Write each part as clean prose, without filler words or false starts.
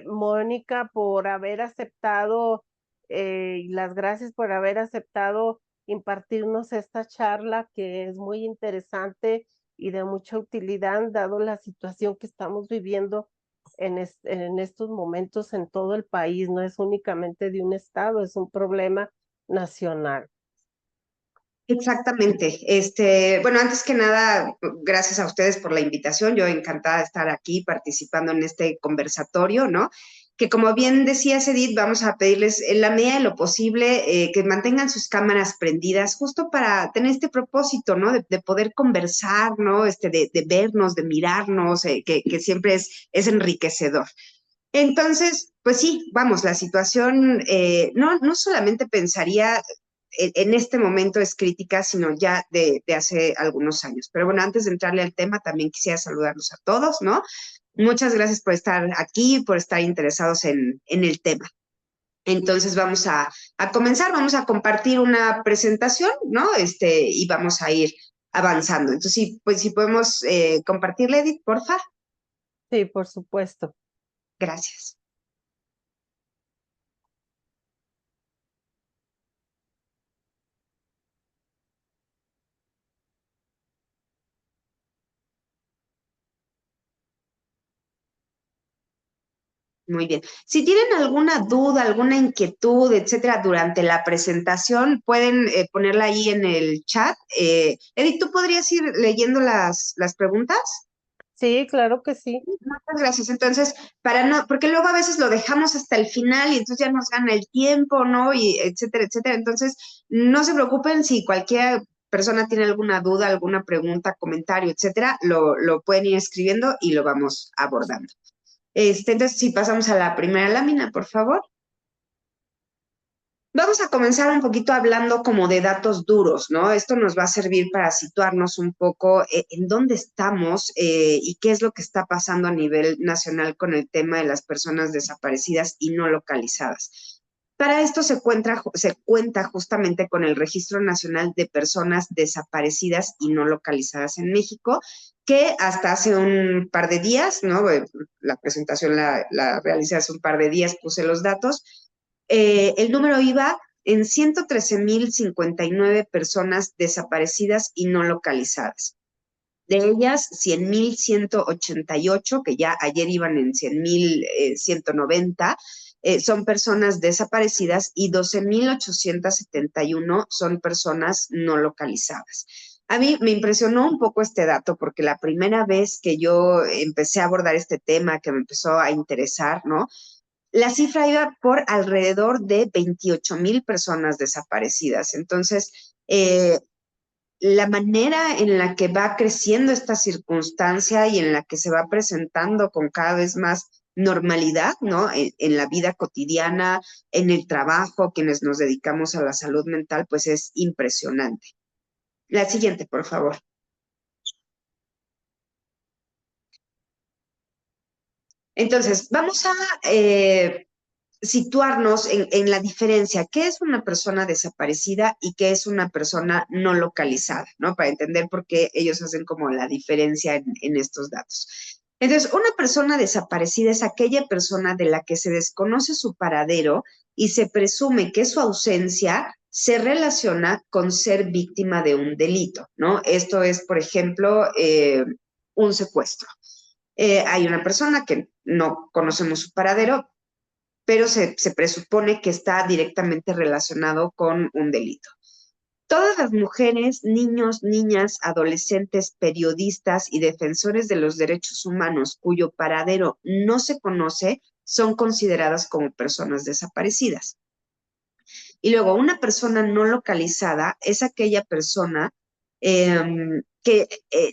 Mónica, por haber aceptado y las gracias por haber aceptado impartirnos esta charla que es muy interesante y de mucha utilidad, dado la situación que estamos viviendo en estos momentos en todo el país. No es únicamente de un estado, es un problema nacional. Exactamente. Bueno, antes que nada, gracias a ustedes por la invitación. Yo encantada de estar aquí participando en este conversatorio, ¿no? Que como bien decía Edith, vamos a pedirles en la medida de lo posible que mantengan sus cámaras prendidas justo para tener este propósito, ¿no? De poder conversar, ¿no? De vernos, de mirarnos, que siempre es enriquecedor. Entonces, pues sí, vamos, la situación no solamente pensaría en este momento es crítica, sino ya de hace algunos años. Pero bueno, antes de entrarle al tema, también quisiera saludarlos a todos, ¿no? Muchas gracias por estar aquí, por estar interesados en el tema. Entonces a comenzar, vamos a compartir una presentación, ¿no? Y vamos a ir avanzando. Entonces, sí, pues si podemos compartirle, Edith, porfa. Sí, por supuesto. Gracias. Muy bien. Si tienen alguna duda, alguna inquietud, etcétera, durante la presentación, pueden ponerla ahí en el chat. Edith, ¿tú podrías ir leyendo las preguntas? Sí, claro que sí. Muchas gracias. Entonces, porque luego a veces lo dejamos hasta el final y entonces ya nos gana el tiempo, ¿no? Y etcétera, etcétera. Entonces, no se preocupen si cualquier persona tiene alguna duda, alguna pregunta, comentario, etcétera, lo pueden ir escribiendo y lo vamos abordando. Entonces, si pasamos a la primera lámina, por favor. Vamos a comenzar un poquito hablando como de datos duros, ¿no? Esto nos va a servir para situarnos un poco en dónde estamos y qué es lo que está pasando a nivel nacional con el tema de las personas desaparecidas y no localizadas. Para esto se cuenta justamente con el Registro Nacional de Personas Desaparecidas y No Localizadas en México, que hasta hace un par de días, ¿no? La presentación la realicé hace un par de días, puse los datos. El número iba en 113,059 personas desaparecidas y no localizadas. De ellas, 100,188, que ya ayer iban en 100,190, son personas desaparecidas y 12,871 son personas no localizadas. A mí me impresionó un poco este dato porque la primera vez que yo empecé a abordar este tema, que me empezó a interesar, ¿no? La cifra iba por alrededor de 28,000 personas desaparecidas. Entonces, la manera en la que va creciendo esta circunstancia y en la que se va presentando con cada vez más normalidad, ¿no? En la vida cotidiana, en el trabajo, quienes nos dedicamos a la salud mental, pues es impresionante. La siguiente, por favor. Entonces, vamos a situarnos en la diferencia, qué es una persona desaparecida y qué es una persona no localizada, ¿no? Para entender por qué ellos hacen como la diferencia en estos datos. Entonces, una persona desaparecida es aquella persona de la que se desconoce su paradero y se presume que su ausencia se relaciona con ser víctima de un delito, ¿no? Esto es, por ejemplo, un secuestro. Hay una persona que no conocemos su paradero, pero se presupone que está directamente relacionado con un delito. Todas las mujeres, niños, niñas, adolescentes, periodistas y defensores de los derechos humanos cuyo paradero no se conoce son consideradas como personas desaparecidas. Y luego, una persona no localizada es aquella persona que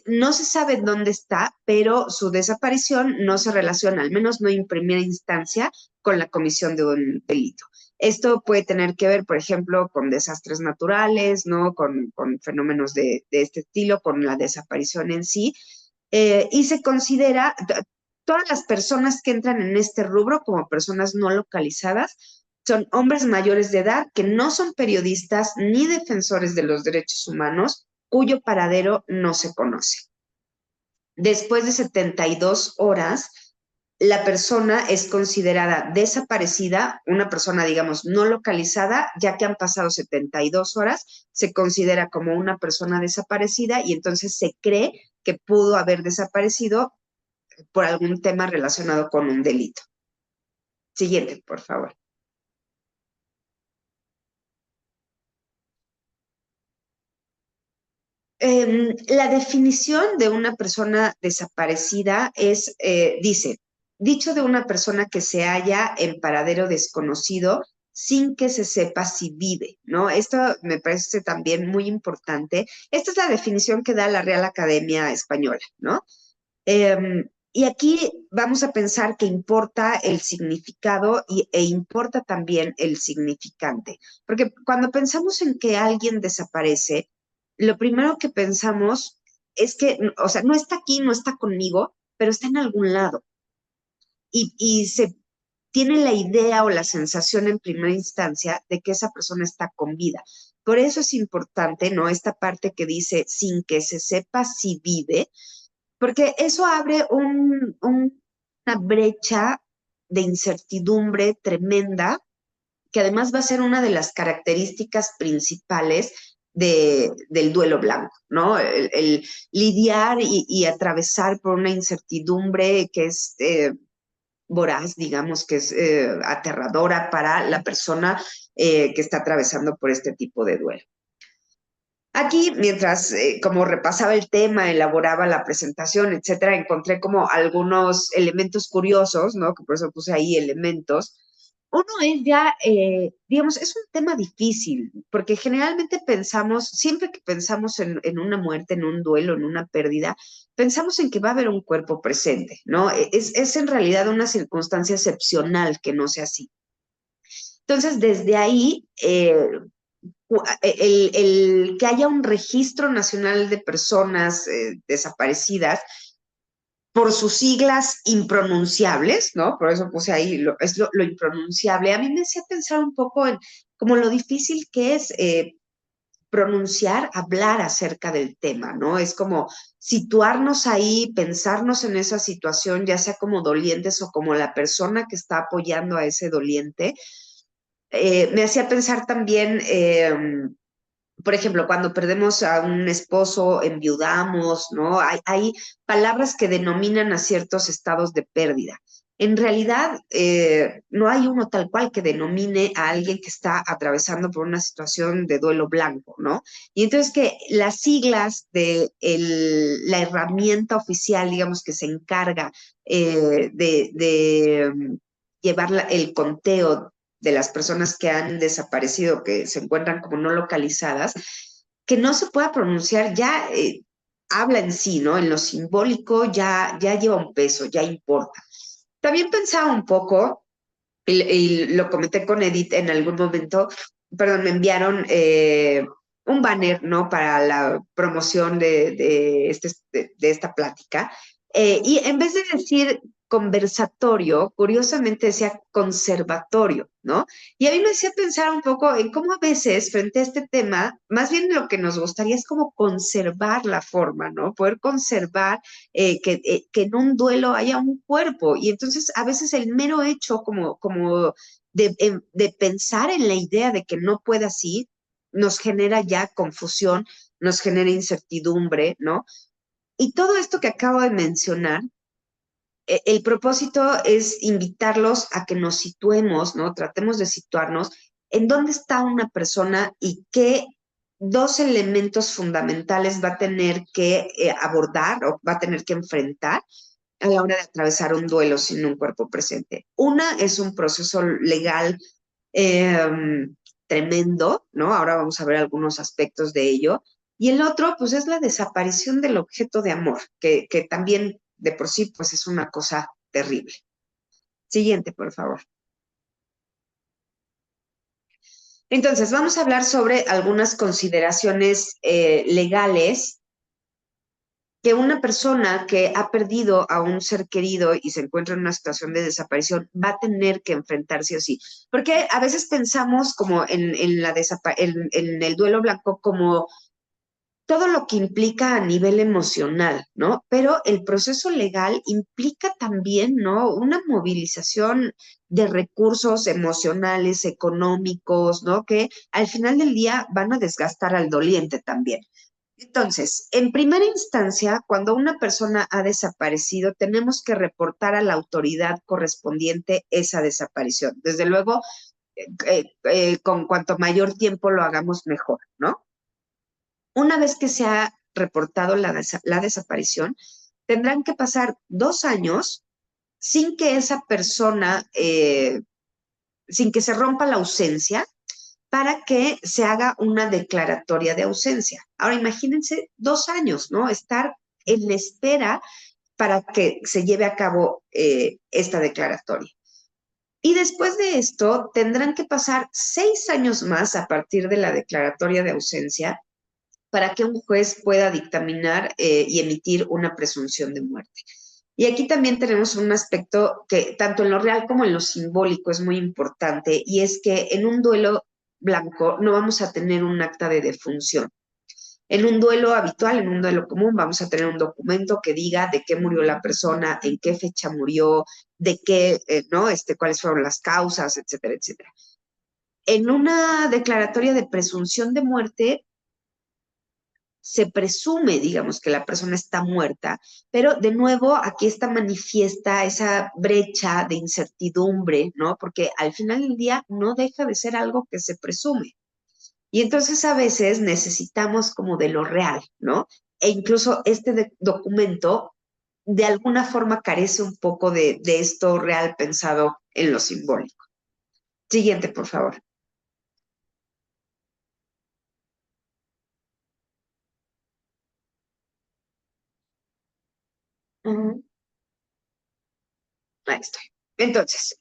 no se sabe dónde está, pero su desaparición no se relaciona, al menos no en primera instancia, con la comisión de un delito. Esto puede tener que ver, por ejemplo, con desastres naturales, ¿no? Con fenómenos de este estilo, con la desaparición en sí, y se considera todas las personas que entran en este rubro como personas no localizadas son hombres mayores de edad que no son periodistas ni defensores de los derechos humanos, cuyo paradero no se conoce. Después de 72 horas, la persona es considerada desaparecida, una persona, digamos, no localizada, ya que han pasado 72 horas, se considera como una persona desaparecida y entonces se cree que pudo haber desaparecido por algún tema relacionado con un delito. Siguiente, por favor. La definición de una persona desaparecida es, dice, dicho de una persona que se halla en paradero desconocido sin que se sepa si vive, ¿no? Esto me parece también muy importante. Esta es la definición que da la Real Academia Española, ¿no? Y aquí vamos a pensar que importa el significado e importa también el significante, porque cuando pensamos en que alguien desaparece, lo primero que pensamos es que, o sea, no está aquí, no está conmigo, pero está en algún lado. Y se tiene la idea o la sensación en primera instancia de que esa persona está con vida. Por eso es importante, ¿no? Esta parte que dice, sin que se sepa si vive, porque eso abre una brecha de incertidumbre tremenda, que además va a ser una de las características principales del duelo blanco, ¿no? El lidiar y atravesar por una incertidumbre que es voraz, digamos, que es aterradora para la persona que está atravesando por este tipo de duelo. Aquí, mientras como repasaba el tema, elaboraba la presentación, etcétera, encontré como algunos elementos curiosos, ¿no? Que por eso puse ahí elementos. Uno es ya, digamos, es un tema difícil, porque generalmente pensamos, siempre que pensamos en una muerte, en un duelo, en una pérdida, pensamos en que va a haber un cuerpo presente, ¿no? Es en realidad una circunstancia excepcional que no sea así. Entonces, desde ahí, el que haya un registro nacional de personas desaparecidas por sus siglas impronunciables, ¿no? Por eso puse ahí, es lo impronunciable. A mí me hacía pensar un poco en como lo difícil que es pronunciar, hablar acerca del tema, ¿no? Es como situarnos ahí, pensarnos en esa situación, ya sea como dolientes o como la persona que está apoyando a ese doliente. Me hacía pensar también por ejemplo, cuando perdemos a un esposo, enviudamos, ¿no? Hay palabras que denominan a ciertos estados de pérdida. En realidad, no hay uno tal cual que denomine a alguien que está atravesando por una situación de duelo blanco, ¿no? Y entonces que las siglas de la herramienta oficial, digamos, que se encarga de llevar el conteo de las personas que han desaparecido, que se encuentran como no localizadas, que no se pueda pronunciar ya habla en sí, ¿no? En lo simbólico ya lleva un peso, ya importa. También pensaba un poco, y lo comenté con Edith en algún momento, perdón, me enviaron un banner, ¿no? Para la promoción de esta plática. Y en vez de decir conversatorio, curiosamente decía conservatorio, ¿no? Y a mí me hacía pensar un poco en cómo a veces frente a este tema, más bien lo que nos gustaría es como conservar la forma, ¿no? Poder conservar que en un duelo haya un cuerpo. Y entonces a veces el mero hecho como de pensar en la idea de que no pueda así, nos genera ya confusión, nos genera incertidumbre, ¿no? Y todo esto que acabo de mencionar, el propósito es invitarlos a que nos situemos, ¿no? Tratemos de situarnos en dónde está una persona y qué dos elementos fundamentales va a tener que abordar o va a tener que enfrentar a la hora de atravesar un duelo sin un cuerpo presente. Una es un proceso legal eh, tremendo, ¿no? Ahora vamos a ver algunos aspectos de ello. Y el otro, pues, es la desaparición del objeto de amor, que también de por sí, pues, es una cosa terrible. Siguiente, por favor. Entonces, vamos a hablar sobre algunas consideraciones legales que una persona que ha perdido a un ser querido y se encuentra en una situación de desaparición va a tener que enfrentarse así. Porque a veces pensamos como en el duelo blanco como todo lo que implica a nivel emocional, ¿no? Pero el proceso legal implica también, ¿no? Una movilización de recursos emocionales, económicos, ¿no? Que al final del día van a desgastar al doliente también. Entonces, en primera instancia, cuando una persona ha desaparecido, tenemos que reportar a la autoridad correspondiente esa desaparición. Desde luego, con cuanto mayor tiempo lo hagamos mejor, ¿no? Una vez que se ha reportado la desaparición, tendrán que pasar 2 años sin que esa persona, sin que se rompa la ausencia, para que se haga una declaratoria de ausencia. Ahora imagínense 2 años, ¿no? Estar en la espera para que se lleve a cabo esta declaratoria. Y después de esto, tendrán que pasar 6 años más a partir de la declaratoria de ausencia para que un juez pueda dictaminar y emitir una presunción de muerte. Y aquí también tenemos un aspecto que tanto en lo real como en lo simbólico es muy importante, y es que en un duelo blanco no vamos a tener un acta de defunción. En un duelo habitual, en un duelo común, vamos a tener un documento que diga de qué murió la persona, en qué fecha murió, de qué, ¿no? Cuáles fueron las causas, etcétera, etcétera. En una declaratoria de presunción de muerte, se presume, digamos, que la persona está muerta, pero de nuevo aquí está manifiesta esa brecha de incertidumbre, ¿no? Porque al final del día no deja de ser algo que se presume. Y entonces a veces necesitamos como de lo real, ¿no? E incluso documento de alguna forma carece un poco de esto real pensado en lo simbólico. Siguiente, por favor. Ujú. Ahí estoy. Entonces,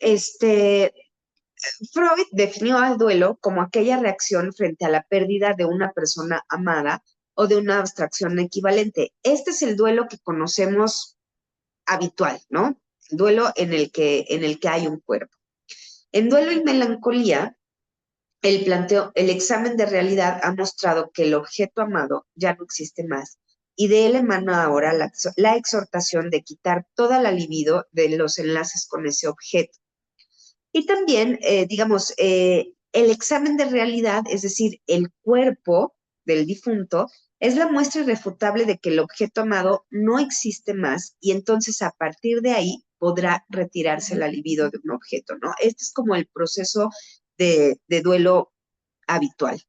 Freud definió al duelo como aquella reacción frente a la pérdida de una persona amada o de una abstracción equivalente. Este es el duelo que conocemos habitual, ¿no? El duelo en el que hay un cuerpo. En duelo y melancolía, el examen de realidad ha mostrado que el objeto amado ya no existe más, y de él emana ahora la exhortación de quitar toda la libido de los enlaces con ese objeto. Y también, digamos, el examen de realidad, es decir, el cuerpo del difunto, es la muestra irrefutable de que el objeto amado no existe más, y entonces a partir de ahí podrá retirarse la libido de un objeto, ¿no? Este es como el proceso de duelo habitual.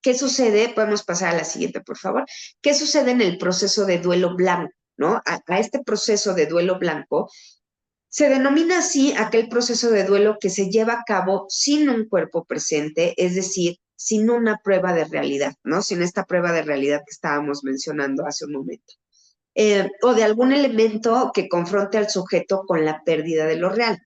¿Qué sucede? Podemos pasar a la siguiente, por favor. ¿Qué sucede en el proceso de duelo blanco? ¿No? A este proceso de duelo blanco se denomina así aquel proceso de duelo que se lleva a cabo sin un cuerpo presente, es decir, sin una prueba de realidad, ¿no? Sin esta prueba de realidad que estábamos mencionando hace un momento. O de algún elemento que confronte al sujeto con la pérdida de lo real.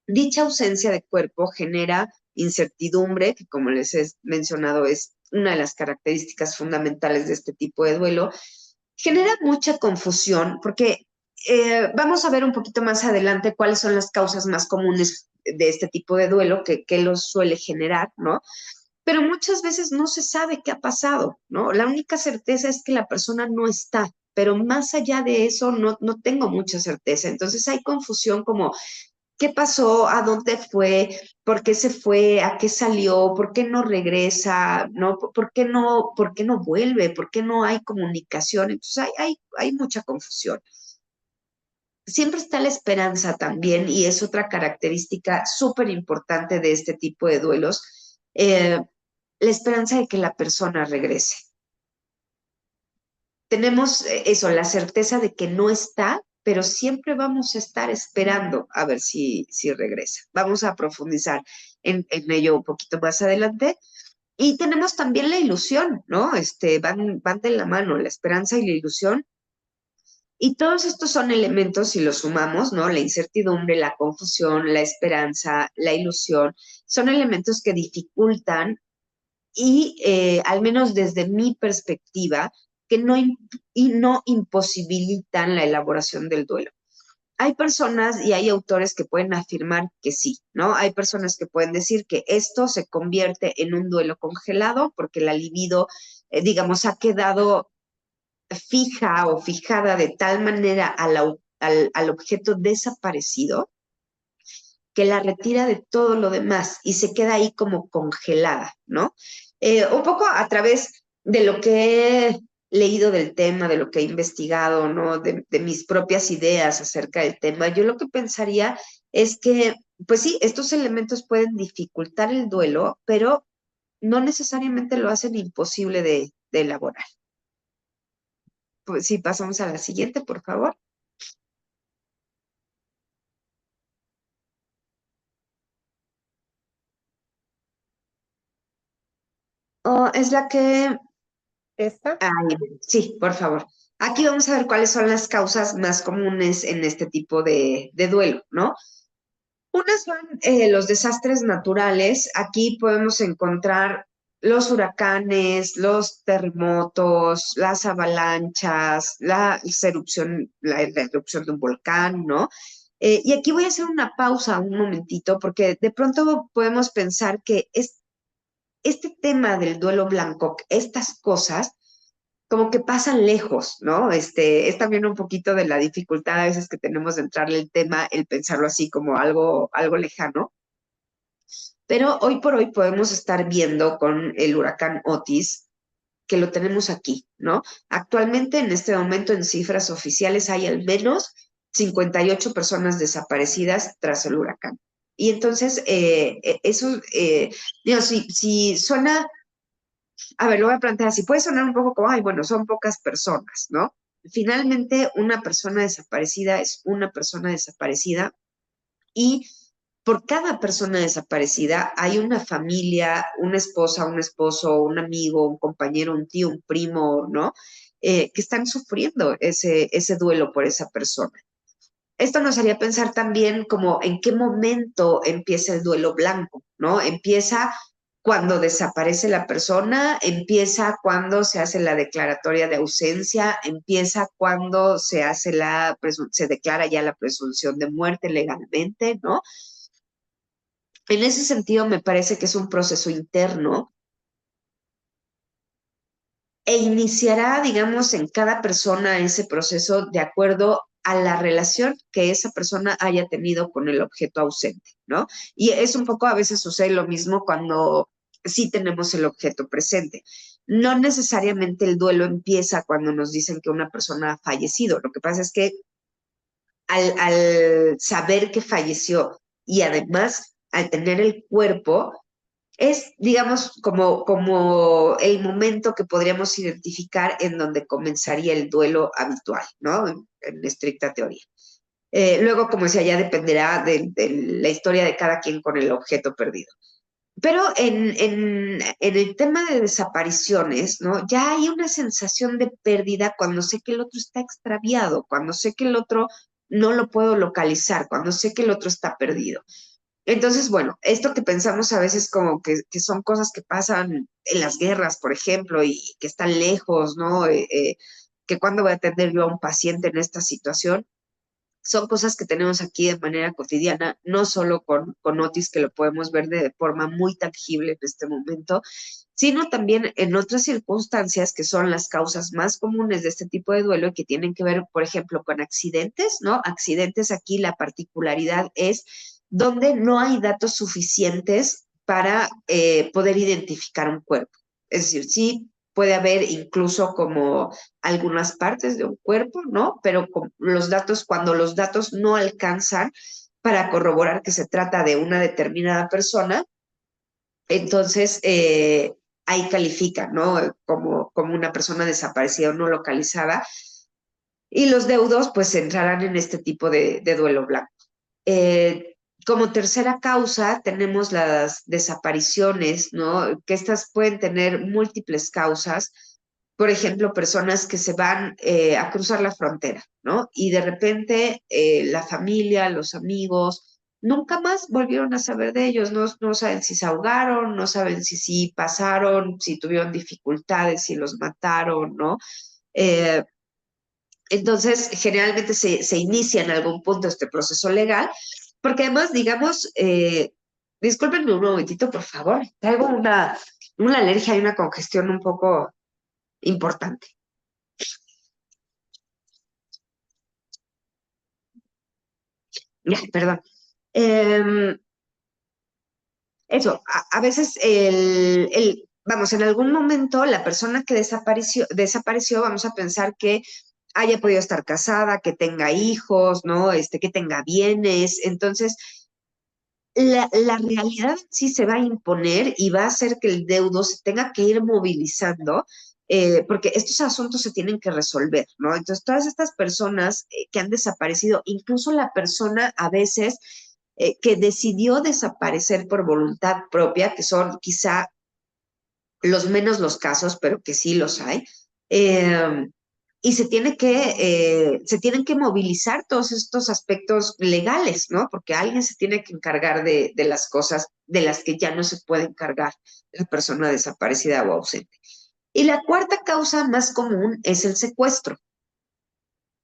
Dicha ausencia de cuerpo genera incertidumbre, que como les he mencionado es una de las características fundamentales de este tipo de duelo. Genera mucha confusión porque vamos a ver un poquito más adelante cuáles son las causas más comunes de este tipo de duelo que los suele generar, ¿no? Pero muchas veces no se sabe qué ha pasado, ¿no? La única certeza es que la persona no está, pero más allá de eso no tengo mucha certeza. Entonces hay confusión como qué pasó, a dónde fue, por qué se fue, a qué salió, por qué no regresa, ¿no? ¿Por qué no vuelve? ¿Por qué no hay comunicación? Entonces hay mucha confusión. Siempre está la esperanza también, y es otra característica súper importante de este tipo de duelos, la esperanza de que la persona regrese. Tenemos eso, la certeza de que no está, pero siempre vamos a estar esperando a ver si regresa. Vamos a profundizar en ello un poquito más adelante. Y tenemos también la ilusión, ¿no? Van de la mano, la esperanza y la ilusión. Y todos estos son elementos, si los sumamos, ¿no? La incertidumbre, la confusión, la esperanza, la ilusión, son elementos que dificultan y, al menos desde mi perspectiva, que no imposibilitan la elaboración del duelo. Hay personas y hay autores que pueden afirmar que sí, ¿no? Hay personas que pueden decir que esto se convierte en un duelo congelado porque la libido digamos, ha quedado fija o fijada de tal manera al objeto desaparecido que la retira de todo lo demás y se queda ahí como congelada, ¿no? Un poco a través de lo que he leído del tema, de lo que he investigado, ¿no? De mis propias ideas acerca del tema, yo lo que pensaría es que, pues sí, estos elementos pueden dificultar el duelo, pero no necesariamente lo hacen imposible de elaborar. Pues sí, pasamos a la siguiente, por favor. Oh, es la que ¿Esta? Ay, sí, por favor. Aquí vamos a ver cuáles son las causas más comunes en este tipo de duelo, ¿no? Unas son los desastres naturales. Aquí podemos encontrar los huracanes, los terremotos, las avalanchas, la erupción de un volcán, ¿no? Y aquí voy a hacer una pausa un momentito, porque de pronto podemos pensar que este tema del duelo blanco, estas cosas, como que pasan lejos, ¿no? Es también un poquito de la dificultad a veces que tenemos de entrarle el tema, el pensarlo así como algo lejano. Pero hoy por hoy podemos estar viendo con el huracán Otis que lo tenemos aquí, ¿no? Actualmente, en este momento, en cifras oficiales, hay al menos 58 personas desaparecidas tras el huracán. Y entonces, eso, digo, si suena a ver, lo voy a plantear así. Puede sonar un poco como, ay, bueno, son pocas personas, ¿no? Finalmente, una persona desaparecida es una persona desaparecida y por cada persona desaparecida hay una familia, una esposa, un esposo, un amigo, un compañero, un tío, un primo, ¿no? Que están sufriendo ese duelo por esa persona. Esto nos haría pensar también como en qué momento empieza el duelo blanco, ¿no? Empieza cuando desaparece la persona, empieza cuando se hace la declaratoria de ausencia, empieza cuando se declara ya la presunción de muerte legalmente, ¿no? En ese sentido, me parece que es un proceso interno e iniciará, digamos, en cada persona ese proceso de acuerdo a la relación que esa persona haya tenido con el objeto ausente, ¿no? Y es un poco, a veces sucede lo mismo cuando sí tenemos el objeto presente. No necesariamente el duelo empieza cuando nos dicen que una persona ha fallecido. Lo que pasa es que al saber que falleció y además al tener el cuerpo, es, digamos, como el momento que podríamos identificar en donde comenzaría el duelo habitual, ¿no? En estricta teoría. Luego, como decía, ya dependerá de la historia de cada quien con el objeto perdido. Pero en el tema de desapariciones, ¿no? Ya hay una sensación de pérdida cuando sé que el otro está extraviado, cuando sé que el otro no lo puedo localizar, cuando sé que el otro está perdido. Entonces, bueno, esto que pensamos a veces como que son cosas que pasan en las guerras, por ejemplo, y que están lejos, ¿no? Que cuando voy a atender yo a un paciente en esta situación, son cosas que tenemos aquí de manera cotidiana, no solo con Otis, que lo podemos ver de forma muy tangible en este momento, sino también en otras circunstancias que son las causas más comunes de este tipo de duelo y que tienen que ver, por ejemplo, con accidentes, ¿no? Accidentes aquí la particularidad es donde no hay datos suficientes para poder identificar un cuerpo. Es decir, sí puede haber incluso como algunas partes de un cuerpo, ¿no? Pero con los datos, cuando los datos no alcanzan para corroborar que se trata de una determinada persona, entonces ahí califica, ¿no? Como una persona desaparecida o no localizada. Y los deudos, pues, entrarán en este tipo de duelo blanco. Eh, Como tercera causa tenemos las desapariciones, ¿no? Que estas pueden tener múltiples causas. Por ejemplo, personas que se van a cruzar la frontera, ¿no? Y de repente la familia, los amigos, nunca más volvieron a saber de ellos. No saben si se ahogaron, no saben si sí pasaron, si tuvieron dificultades, si los mataron, ¿no? Eh, entonces, generalmente se inicia en algún punto este proceso legal, porque además, digamos, discúlpenme un momentito, por favor, traigo una alergia y una congestión un poco. importante. Ya, perdón. Em, Eso, a veces vamos, en algún momento la persona que desapareció, vamos a pensar que haya podido estar casada, que tenga hijos, ¿no? Que tenga bienes. Entonces, la realidad sí se va a imponer y va a hacer que el deudo se tenga que ir movilizando, porque estos asuntos se tienen que resolver, ¿no? Entonces, todas estas personas que han desaparecido, incluso la persona a veces que decidió desaparecer por voluntad propia, que son quizá los menos los casos, pero que sí los hay, eh, y se tienen que movilizar todos estos aspectos legales, ¿no? Porque alguien se tiene que encargar de las cosas de las que ya no se puede encargar la persona desaparecida o ausente. Y la cuarta causa más común es el secuestro,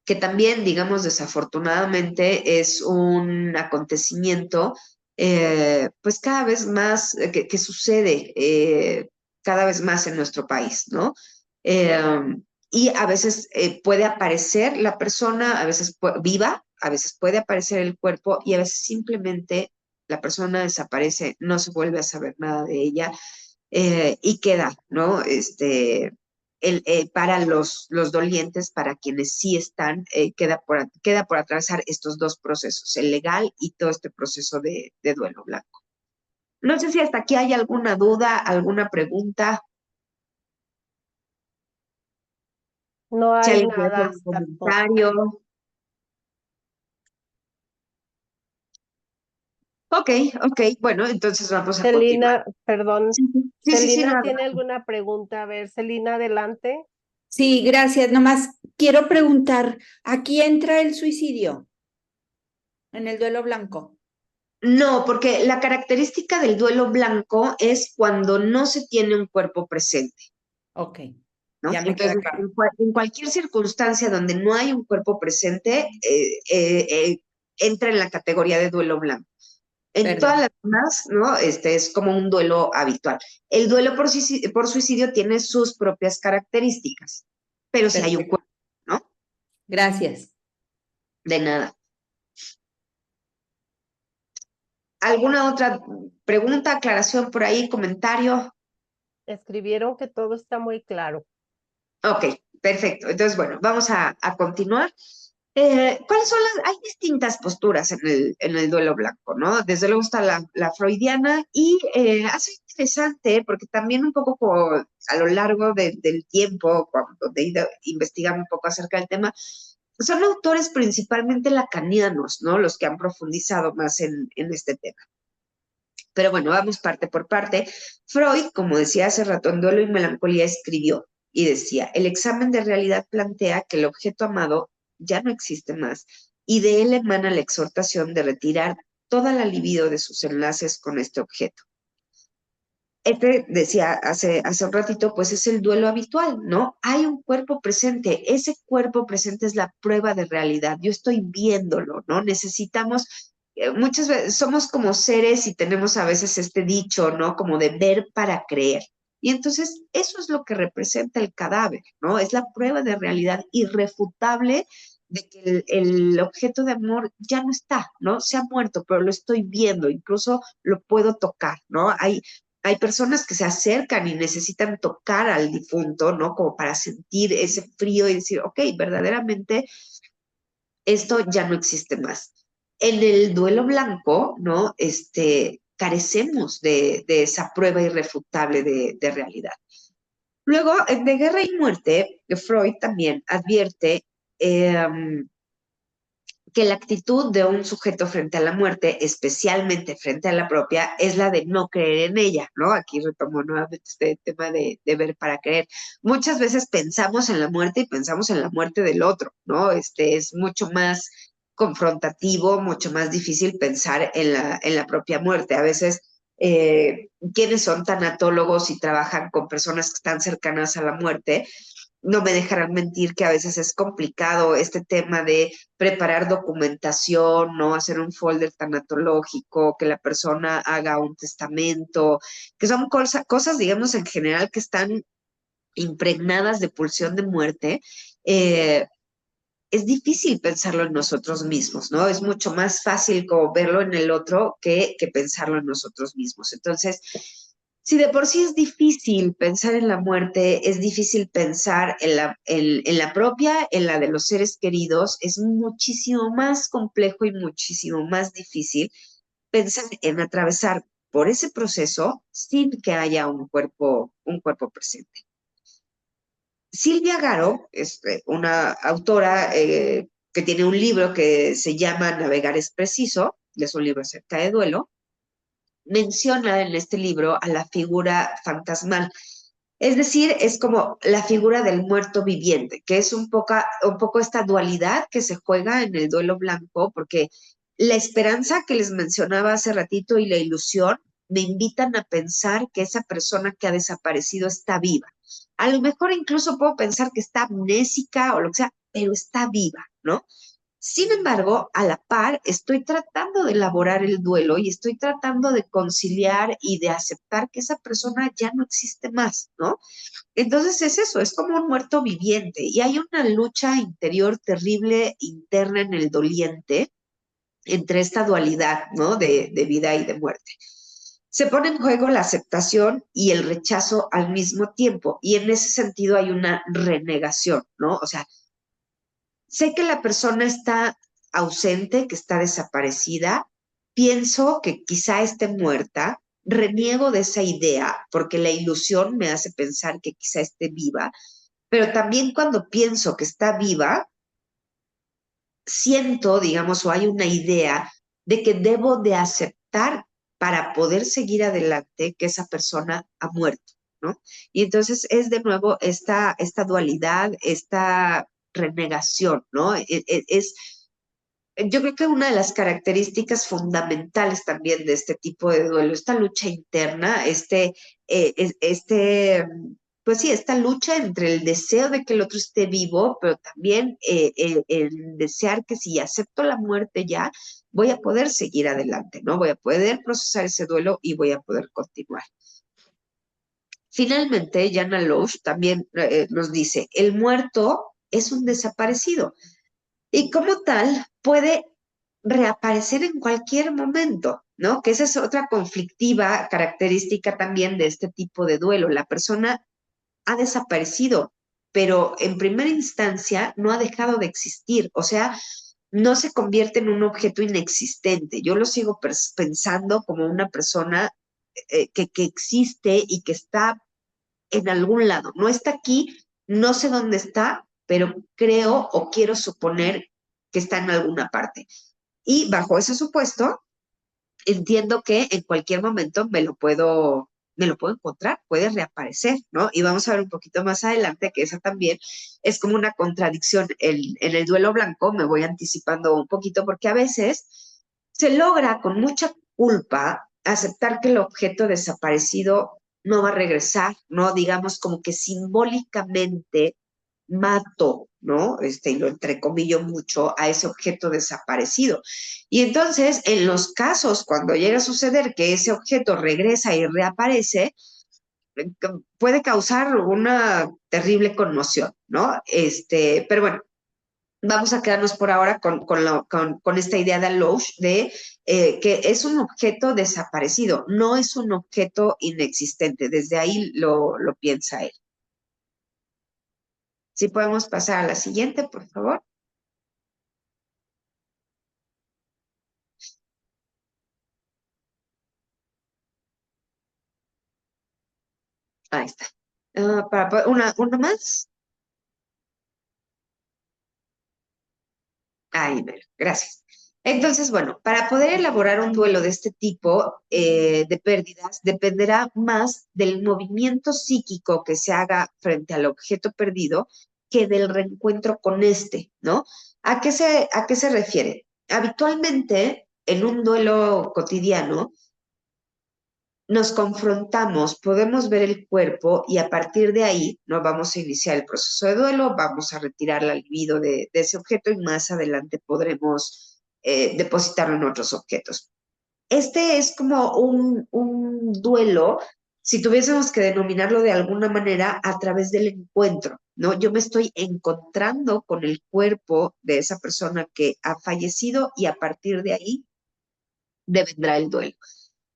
que también, digamos, desafortunadamente es un acontecimiento, pues cada vez más, que sucede cada vez más en nuestro país, ¿no? Eh, y a veces puede aparecer la persona, a veces viva, a veces puede aparecer el cuerpo y a veces simplemente la persona desaparece, no se vuelve a saber nada de ella y queda, ¿no? Para los dolientes, para quienes sí están, queda por atravesar estos dos procesos, el legal y todo este proceso de duelo blanco. No sé si hasta aquí hay alguna duda, alguna pregunta, No si hay alguien quiere hacer nada un hasta por comentario. Ok, ok, bueno, entonces vamos a continuar. Celina, perdón, Sí, sí, sí, sí, sí, no, Celina tiene adelante. alguna pregunta. A ver, Celina, adelante. Sí, gracias. Nomás quiero preguntar, ¿aquí entra el suicidio en el duelo blanco? No, porque la característica del duelo blanco es cuando no se tiene un cuerpo presente. Ok, ¿No? ya me queda Entonces, claro. en cualquier circunstancia donde no hay un cuerpo presente, entra en la categoría de duelo blanco. En todas Perdón. las demás, ¿no? Es como un duelo habitual. El duelo por suicidio tiene sus propias características, pero si hay un Perfecto. cuerpo, ¿no? Gracias. De nada. ¿Alguna otra pregunta, aclaración por ahí, comentario? Escribieron que todo está muy claro. Ok, perfecto. Entonces, bueno, vamos a continuar. ¿Cuáles son hay distintas posturas en el duelo blanco, ¿no? Desde luego está la freudiana y ha sido interesante porque también un poco a lo largo del tiempo, cuando he ido investigando un poco acerca del tema, son autores principalmente lacanianos, ¿no? Los que han profundizado más en este tema. Pero bueno, vamos parte por parte. Freud, como decía hace rato, en Duelo y Melancolía escribió y decía, el examen de realidad plantea que el objeto amado ya no existe más y de él emana la exhortación de retirar toda la libido de sus enlaces con este objeto. Decía hace un ratito, pues es el duelo habitual, ¿no? Hay un cuerpo presente, ese cuerpo presente es la prueba de realidad, yo estoy viéndolo, ¿no? Necesitamos, muchas veces somos como seres y tenemos a veces este dicho, ¿no? Como de ver para creer. Y entonces eso es lo que representa el cadáver, ¿no? Es la prueba de realidad irrefutable de que el objeto de amor ya no está, ¿no? Se ha muerto, pero lo estoy viendo, incluso lo puedo tocar, ¿no? Hay personas que se acercan y necesitan tocar al difunto, ¿no? Como para sentir ese frío y decir, ok, verdaderamente esto ya no existe más. En el duelo blanco, ¿no? Carecemos de esa prueba irrefutable de realidad. Luego, en De Guerra y Muerte, Freud también advierte eh, que la actitud de un sujeto frente a la muerte, especialmente frente a la propia, es la de no creer en ella, ¿no? Aquí retomo nuevamente este tema de ver para creer. Muchas veces pensamos en la muerte y pensamos en la muerte del otro, ¿no? Es mucho más confrontativo, mucho más difícil pensar en la propia muerte. A veces, quienes son tanatólogos y trabajan con personas que están cercanas a la muerte, no me dejarán mentir que a veces es complicado este tema de preparar documentación, ¿no? Hacer un folder tanatológico, que la persona haga un testamento, que son cosas, digamos, en general que están impregnadas de pulsión de muerte, es difícil pensarlo en nosotros mismos, ¿no? Es mucho más fácil como verlo en el otro que pensarlo en nosotros mismos. Entonces, si de por sí es difícil pensar en la muerte, es difícil pensar en la propia, en la de los seres queridos, es muchísimo más complejo y muchísimo más difícil pensar en atravesar por ese proceso sin que haya un cuerpo presente. Silvia Garo es una autora que tiene un libro que se llama Navegar es preciso, es un libro acerca de duelo, menciona en este libro a la figura fantasmal. Es decir, es como la figura del muerto viviente, que es un poco esta dualidad que se juega en el duelo blanco, porque la esperanza que les mencionaba hace ratito y la ilusión me invitan a pensar que esa persona que ha desaparecido está viva. A lo mejor incluso puedo pensar que está amnésica o lo que sea, pero está viva, ¿no? Sin embargo, a la par, estoy tratando de elaborar el duelo y estoy tratando de conciliar y de aceptar que esa persona ya no existe más, ¿no? Entonces es eso, es como un muerto viviente y hay una lucha interior terrible interna en el doliente entre esta dualidad, ¿no? De vida y de muerte. Se pone en juego la aceptación y el rechazo al mismo tiempo y en ese sentido hay una renegación, ¿no? O sea, sé que la persona está ausente, que está desaparecida, pienso que quizá esté muerta, reniego de esa idea porque la ilusión me hace pensar que quizá esté viva, pero también cuando pienso que está viva, siento, digamos, o hay una idea de que debo de aceptar para poder seguir adelante que esa persona ha muerto, ¿no? Y entonces es de nuevo esta dualidad, esta renegación, ¿no? Yo creo que una de las características fundamentales también de este tipo de duelo, esta lucha interna, pues sí, esta lucha entre el deseo de que el otro esté vivo, pero también el desear que si acepto la muerte ya, voy a poder seguir adelante, ¿no? Voy a poder procesar ese duelo y voy a poder continuar. Finalmente, Jana Loesch también nos dice, el muerto es un desaparecido y como tal puede reaparecer en cualquier momento, ¿no? Que esa es otra conflictiva característica también de este tipo de duelo. La persona ha desaparecido, pero en primera instancia no ha dejado de existir, o sea, no se convierte en un objeto inexistente. Yo lo sigo pensando como una persona que existe y que está en algún lado. No está aquí, no sé dónde está, pero creo o quiero suponer que está en alguna parte. Y bajo ese supuesto, entiendo que en cualquier momento me lo puedo encontrar, puede reaparecer, ¿no? Y vamos a ver un poquito más adelante que esa también es como una contradicción en el duelo blanco, me voy anticipando un poquito, porque a veces se logra con mucha culpa aceptar que el objeto desaparecido no va a regresar, ¿no? Digamos como que simbólicamente mato, ¿no? Y lo entrecomillo mucho a ese objeto desaparecido. Y entonces, en los casos cuando llega a suceder que ese objeto regresa y reaparece, puede causar una terrible conmoción, ¿no? Pero bueno, vamos a quedarnos por ahora con esta idea de Loesch de que es un objeto desaparecido, no es un objeto inexistente. Desde ahí lo piensa él. Si podemos pasar a la siguiente, por favor. Ahí está. Una más. Ahí, ver, gracias. Entonces, bueno, para poder elaborar un duelo de este tipo de pérdidas, dependerá más del movimiento psíquico que se haga frente al objeto perdido que del reencuentro con este, ¿no? A qué se refiere? Habitualmente, en un duelo cotidiano, nos confrontamos, podemos ver el cuerpo y a partir de ahí no vamos a iniciar el proceso de duelo, vamos a retirar la libido de ese objeto y más adelante podremos depositarlo en otros objetos. Este es como un duelo si tuviésemos que denominarlo de alguna manera, a través del encuentro, ¿no? Yo me estoy encontrando con el cuerpo de esa persona que ha fallecido y a partir de ahí vendrá el duelo.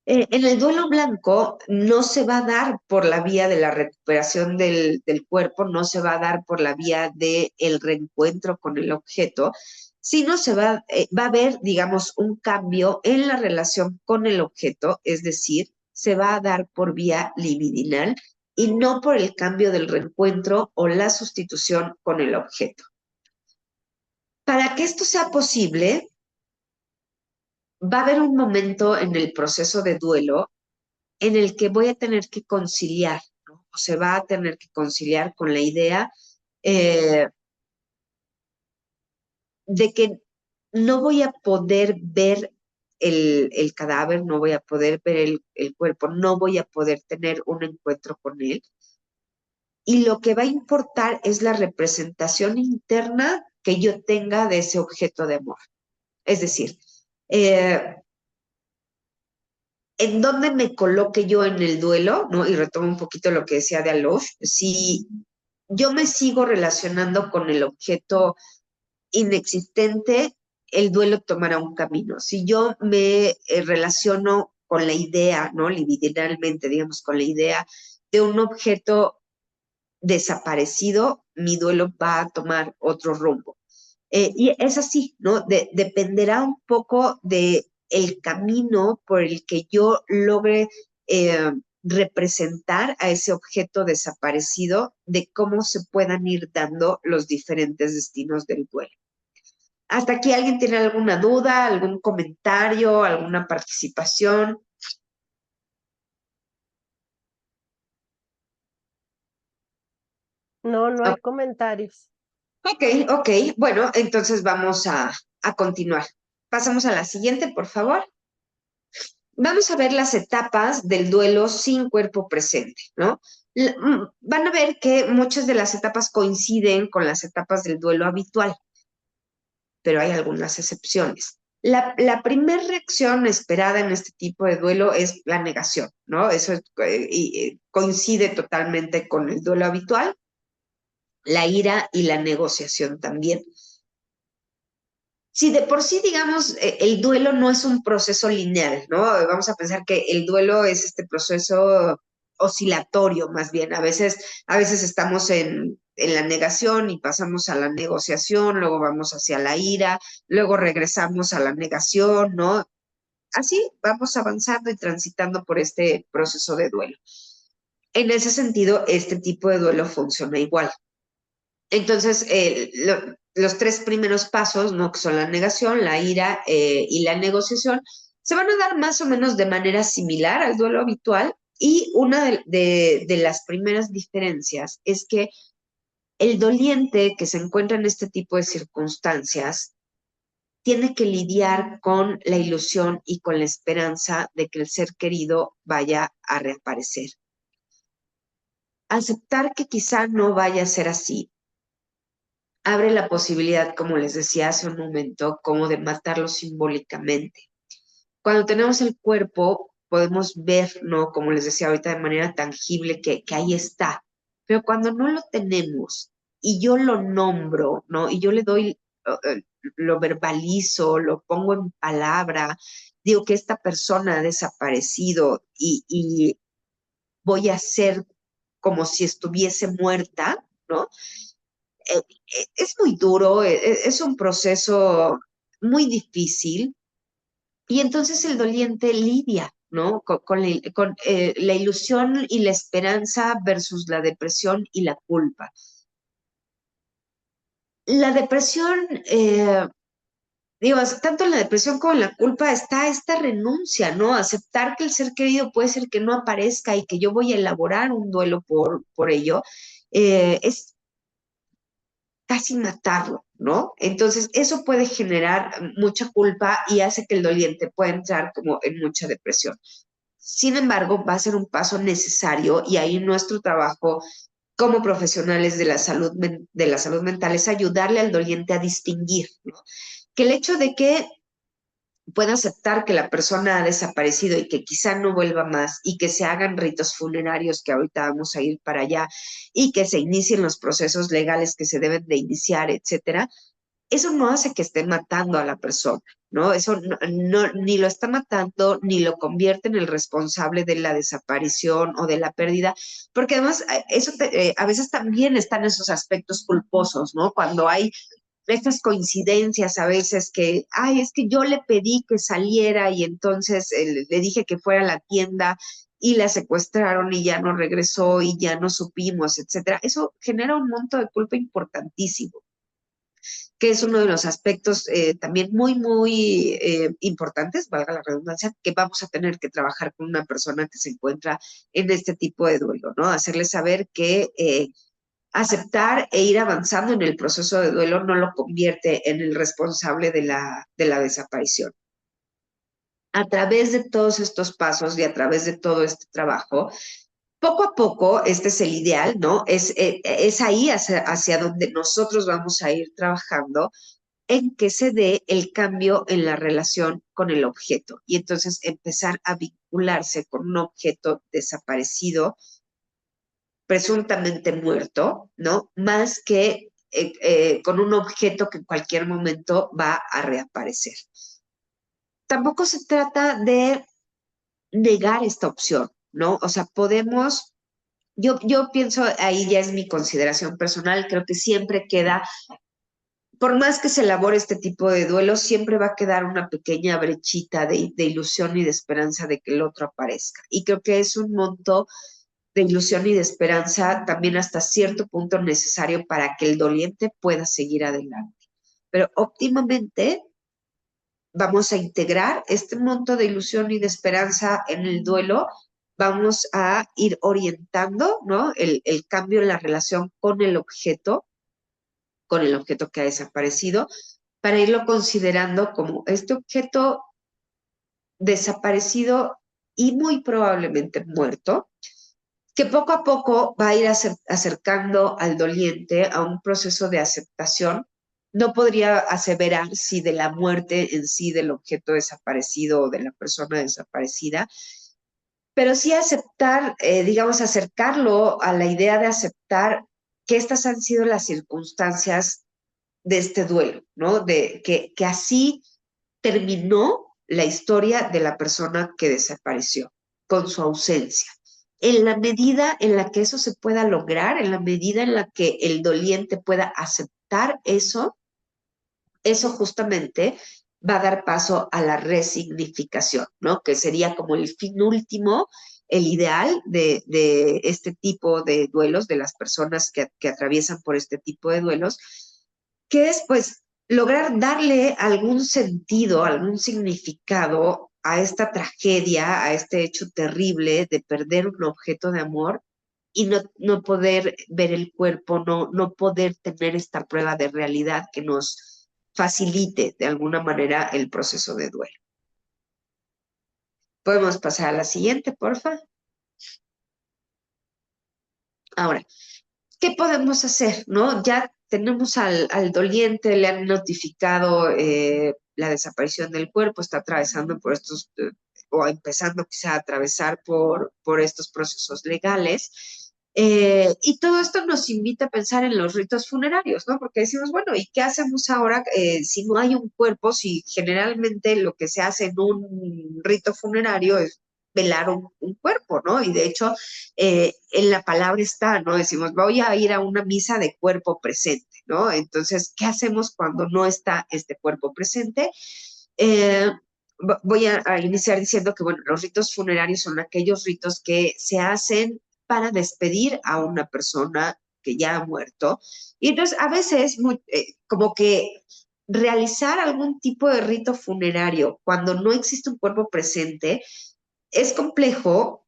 En el duelo blanco no se va a dar por la vía de la recuperación del cuerpo, no se va a dar por la vía del reencuentro con el objeto, sino va a haber, digamos, un cambio en la relación con el objeto, es decir, se va a dar por vía libidinal y no por el cambio del reencuentro o la sustitución con el objeto. Para que esto sea posible, va a haber un momento en el proceso de duelo en el que voy a tener que conciliar, ¿no? O se va a tener que conciliar con la idea de que no voy a poder ver el cadáver, no voy a poder ver el cuerpo, no voy a poder tener un encuentro con él. Y lo que va a importar es la representación interna que yo tenga de ese objeto de amor. Es decir, en dónde me coloque yo en el duelo, ¿no? Y retomo un poquito lo que decía de Alosh, si yo me sigo relacionando con el objeto inexistente, el duelo tomará un camino. Si yo me relaciono con la idea, ¿no? Libidinalmente, digamos, con la idea de un objeto desaparecido, mi duelo va a tomar otro rumbo. Y es así, ¿no? Dependerá un poco de el camino por el que yo logre representar a ese objeto desaparecido, de cómo se puedan ir dando los diferentes destinos del duelo. ¿Hasta aquí alguien tiene alguna duda, algún comentario, alguna participación? No, no Oh, hay comentarios. ok. Bueno, entonces vamos a continuar. Pasamos a la siguiente, por favor. Vamos a ver las etapas del duelo sin cuerpo presente, ¿no? Van a ver que muchas de las etapas coinciden con las etapas del duelo habitual, pero hay algunas excepciones. La primera reacción esperada en este tipo de duelo es la negación, ¿no? Eso coincide totalmente con el duelo habitual, la ira y la negociación también. Si de por sí, digamos, el duelo no es un proceso lineal, ¿no? Vamos a pensar que el duelo es este proceso oscilatorio, más bien. A veces estamos en la negación y pasamos a la negociación, luego vamos hacia la ira, luego regresamos a la negación, ¿no? Así vamos avanzando y transitando por este proceso de duelo. En ese sentido, este tipo de duelo funciona igual. Entonces, los tres primeros pasos, ¿no? Que son la negación, la ira y la negociación, se van a dar más o menos de manera similar al duelo habitual. Y una de las primeras diferencias es que el doliente que se encuentra en este tipo de circunstancias tiene que lidiar con la ilusión y con la esperanza de que el ser querido vaya a reaparecer. Aceptar que quizá no vaya a ser así abre la posibilidad, como les decía hace un momento, como de matarlo simbólicamente. Cuando tenemos el cuerpo, podemos ver, ¿no? Como les decía ahorita, de manera tangible que ahí está. Pero cuando no lo tenemos y yo lo nombro, ¿no? Y yo le doy, lo verbalizo, lo pongo en palabra, digo que esta persona ha desaparecido y voy a hacer como si estuviese muerta, ¿no? Es muy duro, es un proceso muy difícil y entonces el doliente lidia, ¿no? Con la ilusión y la esperanza versus la depresión y la culpa. La depresión, digo, tanto en la depresión como en la culpa está esta renuncia, ¿no? Aceptar que el ser querido puede ser que no aparezca y que yo voy a elaborar un duelo por ello, es casi matarlo, ¿no? Entonces, eso puede generar mucha culpa y hace que el doliente pueda entrar como en mucha depresión. Sin embargo, va a ser un paso necesario y ahí nuestro trabajo como profesionales de la salud mental es ayudarle al doliente a distinguir, ¿no? Que el hecho de que pueda aceptar que la persona ha desaparecido y que quizá no vuelva más y que se hagan ritos funerarios, que ahorita vamos a ir para allá, y que se inicien los procesos legales que se deben de iniciar, etcétera, eso no hace que esté matando a la persona, ¿no? Eso ni lo está matando, ni lo convierte en el responsable de la desaparición o de la pérdida, porque además a veces también están esos aspectos culposos, ¿no? Cuando hay estas coincidencias a veces que, ay, es que yo le pedí que saliera y entonces le dije que fuera a la tienda y la secuestraron y ya no regresó y ya no supimos, etcétera. Eso genera un monto de culpa importantísimo, que es uno de los aspectos también muy importantes, valga la redundancia, que vamos a tener que trabajar con una persona que se encuentra en este tipo de duelo, ¿no? Hacerle saber que aceptar e ir avanzando en el proceso de duelo no lo convierte en el responsable de la desaparición. A través de todos estos pasos y a través de todo este trabajo, poco a poco, este es el ideal, ¿no? Es ahí hacia donde nosotros vamos a ir trabajando en que se dé el cambio en la relación con el objeto y entonces empezar a vincularse con un objeto desaparecido, presuntamente muerto, ¿no? Más que con un objeto que en cualquier momento va a reaparecer. Tampoco se trata de negar esta opción, ¿no? O sea, podemos, yo pienso, ahí ya es mi consideración personal, creo que siempre queda, por más que se elabore este tipo de duelo, siempre va a quedar una pequeña brechita de ilusión y de esperanza de que el otro aparezca. Y creo que es un monto de ilusión y de esperanza también hasta cierto punto necesario para que el doliente pueda seguir adelante. Pero óptimamente vamos a integrar este monto de ilusión y de esperanza en el duelo, vamos a ir orientando, ¿no? El cambio en la relación con el objeto que ha desaparecido, para irlo considerando como este objeto desaparecido y muy probablemente muerto, que poco a poco va a ir acercando al doliente a un proceso de aceptación. No podría aseverar si de la muerte en sí del objeto desaparecido o de la persona desaparecida, pero sí aceptar, digamos, acercarlo a la idea de aceptar que estas han sido las circunstancias de este duelo, ¿no? De que así terminó la historia de la persona que desapareció, con su ausencia. En la medida en la que eso se pueda lograr, en la medida en la que el doliente pueda aceptar eso justamente va a dar paso a la resignificación, ¿no? Que sería como el fin último, el ideal de este tipo de duelos, de las personas que atraviesan por este tipo de duelos, que es pues lograr darle algún sentido, algún significado a esta tragedia, a este hecho terrible de perder un objeto de amor y no poder ver el cuerpo, no poder tener esta prueba de realidad que nos facilite de alguna manera el proceso de duelo. Podemos pasar a la siguiente, porfa. Ahora, ¿qué podemos hacer? ¿No? Ya tenemos al doliente, le han notificado la desaparición del cuerpo, está atravesando por estos, o empezando quizá a atravesar por estos procesos legales. Y todo esto nos invita a pensar en los ritos funerarios, ¿no? Porque decimos, bueno, ¿y qué hacemos ahora si no hay un cuerpo? Si generalmente lo que se hace en un rito funerario es velar un cuerpo, ¿no? Y de hecho, en la palabra está, ¿no? Decimos, voy a ir a una misa de cuerpo presente, ¿no? Entonces, ¿qué hacemos cuando no está este cuerpo presente? Eh, voy a iniciar diciendo que, bueno, los ritos funerarios son aquellos ritos que se hacen para despedir a una persona que ya ha muerto. Y entonces, a veces, como que realizar algún tipo de rito funerario cuando no existe un cuerpo presente es complejo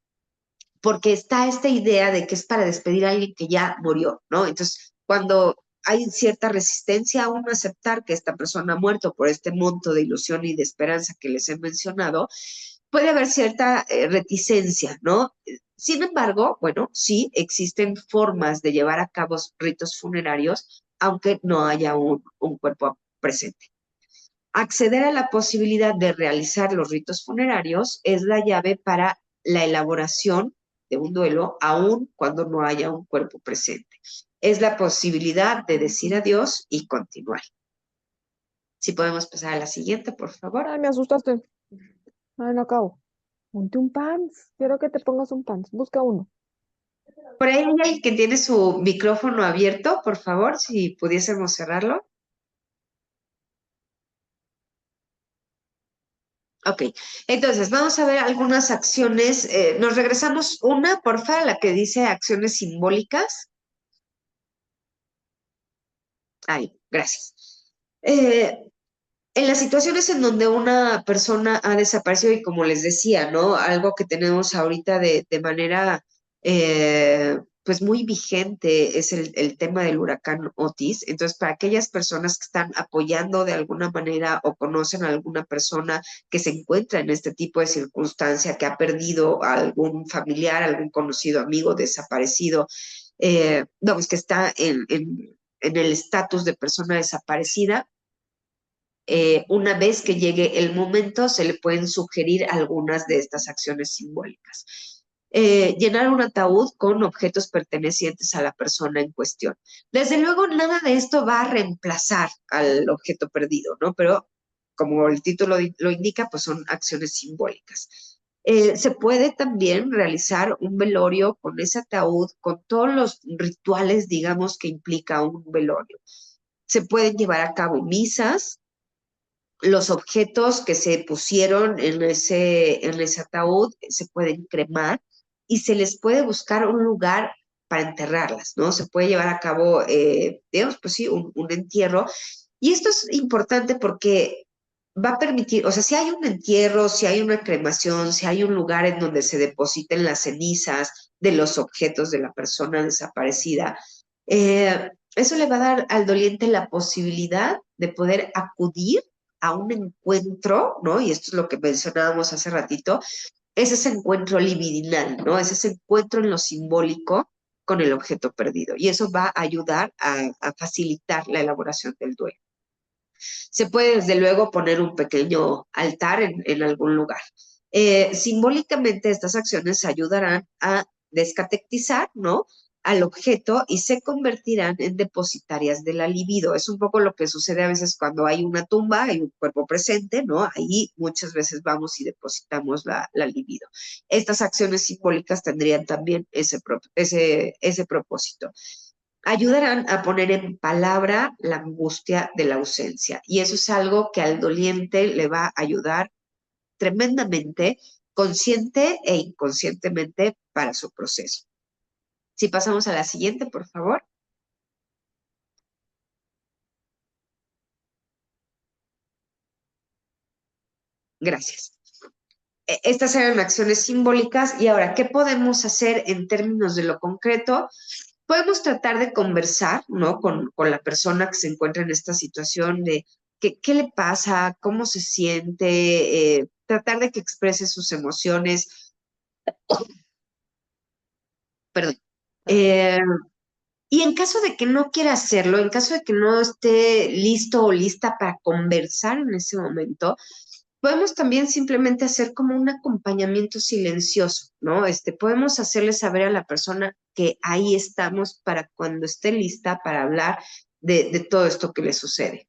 porque está esta idea de que es para despedir a alguien que ya murió, ¿no? Entonces, cuando hay cierta resistencia a uno aceptar que esta persona ha muerto por este monto de ilusión y de esperanza que les he mencionado, puede haber cierta reticencia, ¿no? Sin embargo, bueno, sí existen formas de llevar a cabo ritos funerarios, aunque no haya un cuerpo presente. Acceder a la posibilidad de realizar los ritos funerarios es la llave para la elaboración de un duelo, aun cuando no haya un cuerpo presente. Es la posibilidad de decir adiós y continuar. Si podemos pasar a la siguiente, por favor. Ay, me asustaste. Ay, no acabo. Ponte un pants. Quiero que te pongas un pants. Busca uno. Por ahí hay alguien que tiene su micrófono abierto, por favor, si pudiésemos cerrarlo. Ok, entonces vamos a ver algunas acciones. Nos regresamos una, porfa, la que dice acciones simbólicas. Ahí, gracias. En las situaciones en donde una persona ha desaparecido y como les decía, ¿no? Algo que tenemos ahorita de manera, pues muy vigente es el tema del huracán Otis. Entonces, para aquellas personas que están apoyando de alguna manera o conocen a alguna persona que se encuentra en este tipo de circunstancia, que ha perdido a algún familiar, algún conocido, amigo desaparecido, vamos, que está en el estatus de persona desaparecida, una vez que llegue el momento, se le pueden sugerir algunas de estas acciones simbólicas. Llenar un ataúd con objetos pertenecientes a la persona en cuestión. Desde luego, nada de esto va a reemplazar al objeto perdido, ¿no? Pero como el título lo indica, pues son acciones simbólicas. Se puede también realizar un velorio con ese ataúd, con todos los rituales, digamos, que implica un velorio. Se pueden llevar a cabo misas, los objetos que se pusieron en ese ataúd se pueden cremar y se les puede buscar un lugar para enterrarlas, ¿no? Se puede llevar a cabo, digamos, pues sí, un entierro. Y esto es importante porque va a permitir, o sea, si hay un entierro, si hay una cremación, si hay un lugar en donde se depositen las cenizas de los objetos de la persona desaparecida, eso le va a dar al doliente la posibilidad de poder acudir a un encuentro, ¿no? Y esto es lo que mencionábamos hace ratito, es ese encuentro libidinal, ¿no? Es ese encuentro en lo simbólico con el objeto perdido. Y eso va a ayudar a facilitar la elaboración del duelo. Se puede, desde luego, poner un pequeño altar en algún lugar. Simbólicamente, estas acciones ayudarán a descatequizar, ¿no? Al objeto y se convertirán en depositarias de la libido. Es un poco lo que sucede a veces cuando hay una tumba, hay un cuerpo presente, ¿no? Ahí muchas veces vamos y depositamos la libido. Estas acciones simbólicas tendrían también ese propósito. Ayudarán a poner en palabra la angustia de la ausencia. Y eso es algo que al doliente le va a ayudar tremendamente, consciente e inconscientemente para su proceso. Si pasamos a la siguiente, por favor. Gracias. Estas eran acciones simbólicas y ahora, ¿qué podemos hacer en términos de lo concreto? Podemos tratar de conversar, ¿no? Con la persona que se encuentra en esta situación de qué le pasa, cómo se siente, tratar de que exprese sus emociones, perdón. Eh, y en caso de que no quiera hacerlo, en caso de que no esté listo o lista para conversar en ese momento, podemos también simplemente hacer como un acompañamiento silencioso, ¿no? Podemos hacerle saber a la persona que ahí estamos para cuando esté lista para hablar de todo esto que le sucede.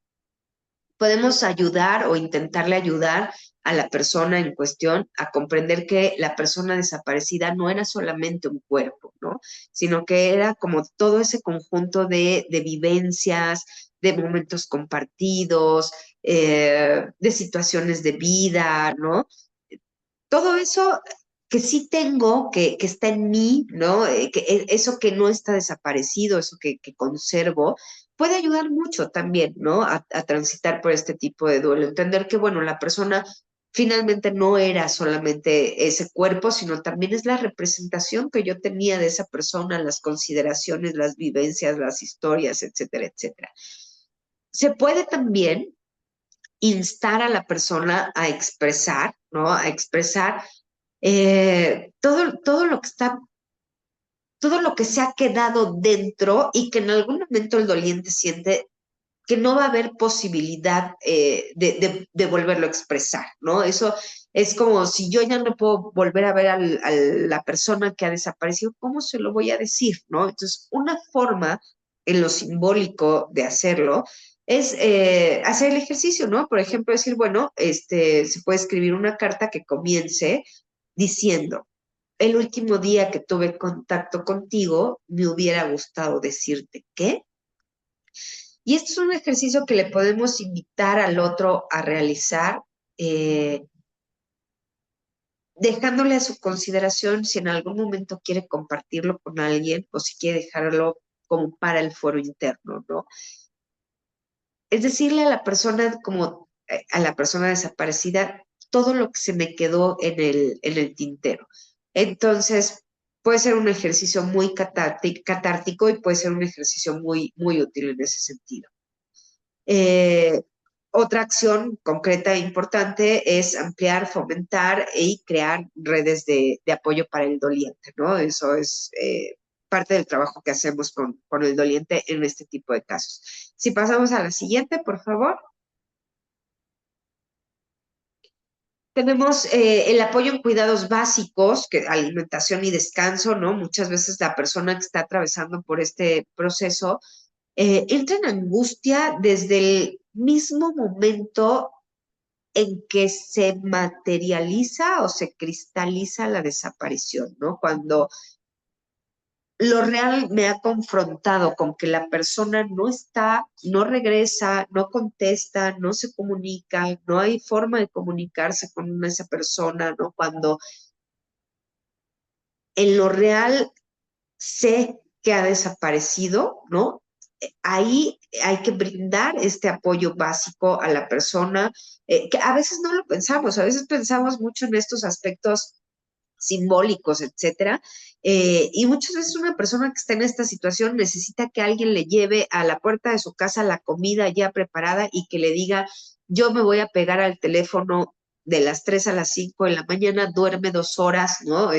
Podemos ayudar o intentarle ayudar a la persona en cuestión a comprender que la persona desaparecida no era solamente un cuerpo, ¿no? Sino que era como todo ese conjunto de vivencias, de momentos compartidos, de situaciones de vida, ¿no? Todo eso que sí tengo, que está en mí, ¿no? Eso que no está desaparecido, eso que conservo, puede ayudar mucho también, ¿no? A transitar por este tipo de duelo. Entender que, bueno, la persona finalmente no era solamente ese cuerpo, sino también es la representación que yo tenía de esa persona, las consideraciones, las vivencias, las historias, etcétera, etcétera. Se puede también instar a la persona a expresar, ¿no? A expresar todo lo que está, todo lo que se ha quedado dentro y que en algún momento el doliente siente que no va a haber posibilidad de volverlo a expresar, ¿no? Eso es como si yo ya no puedo volver a ver a la persona que ha desaparecido, ¿cómo se lo voy a decir, no? Entonces, una forma en lo simbólico de hacerlo es hacer el ejercicio, ¿no? Por ejemplo, decir, bueno, se puede escribir una carta que comience diciendo, el último día que tuve contacto contigo, me hubiera gustado decirte que. Y esto es un ejercicio que le podemos invitar al otro a realizar, eh, dejándole a su consideración si en algún momento quiere compartirlo con alguien o si quiere dejarlo como para el foro interno, ¿no? Es decirle a la persona, como a la persona desaparecida, todo lo que se me quedó en el tintero. Entonces, puede ser un ejercicio muy catártico y puede ser un ejercicio muy, muy útil en ese sentido. Eh, Otra acción concreta e importante es ampliar, fomentar y crear redes de apoyo para el doliente, ¿no? Eso es parte del trabajo que hacemos con el doliente en este tipo de casos. Si pasamos a la siguiente, por favor. Tenemos el apoyo en cuidados básicos, que alimentación y descanso, ¿no? Muchas veces la persona que está atravesando por este proceso entra en angustia desde el mismo momento en que se materializa o se cristaliza la desaparición, ¿no? Cuando lo real me ha confrontado con que la persona no está, no regresa, no contesta, no se comunica, no hay forma de comunicarse con esa persona, ¿no? Cuando en lo real sé que ha desaparecido, ¿no? Ahí hay que brindar este apoyo básico a la persona, que a veces no lo pensamos, a veces pensamos mucho en estos aspectos simbólicos, etcétera. Y muchas veces una persona que está en esta situación necesita que alguien le lleve a la puerta de su casa la comida ya preparada y que le diga, yo me voy a pegar al teléfono de las 3 a las 5 de la mañana, duerme 2 horas, ¿no?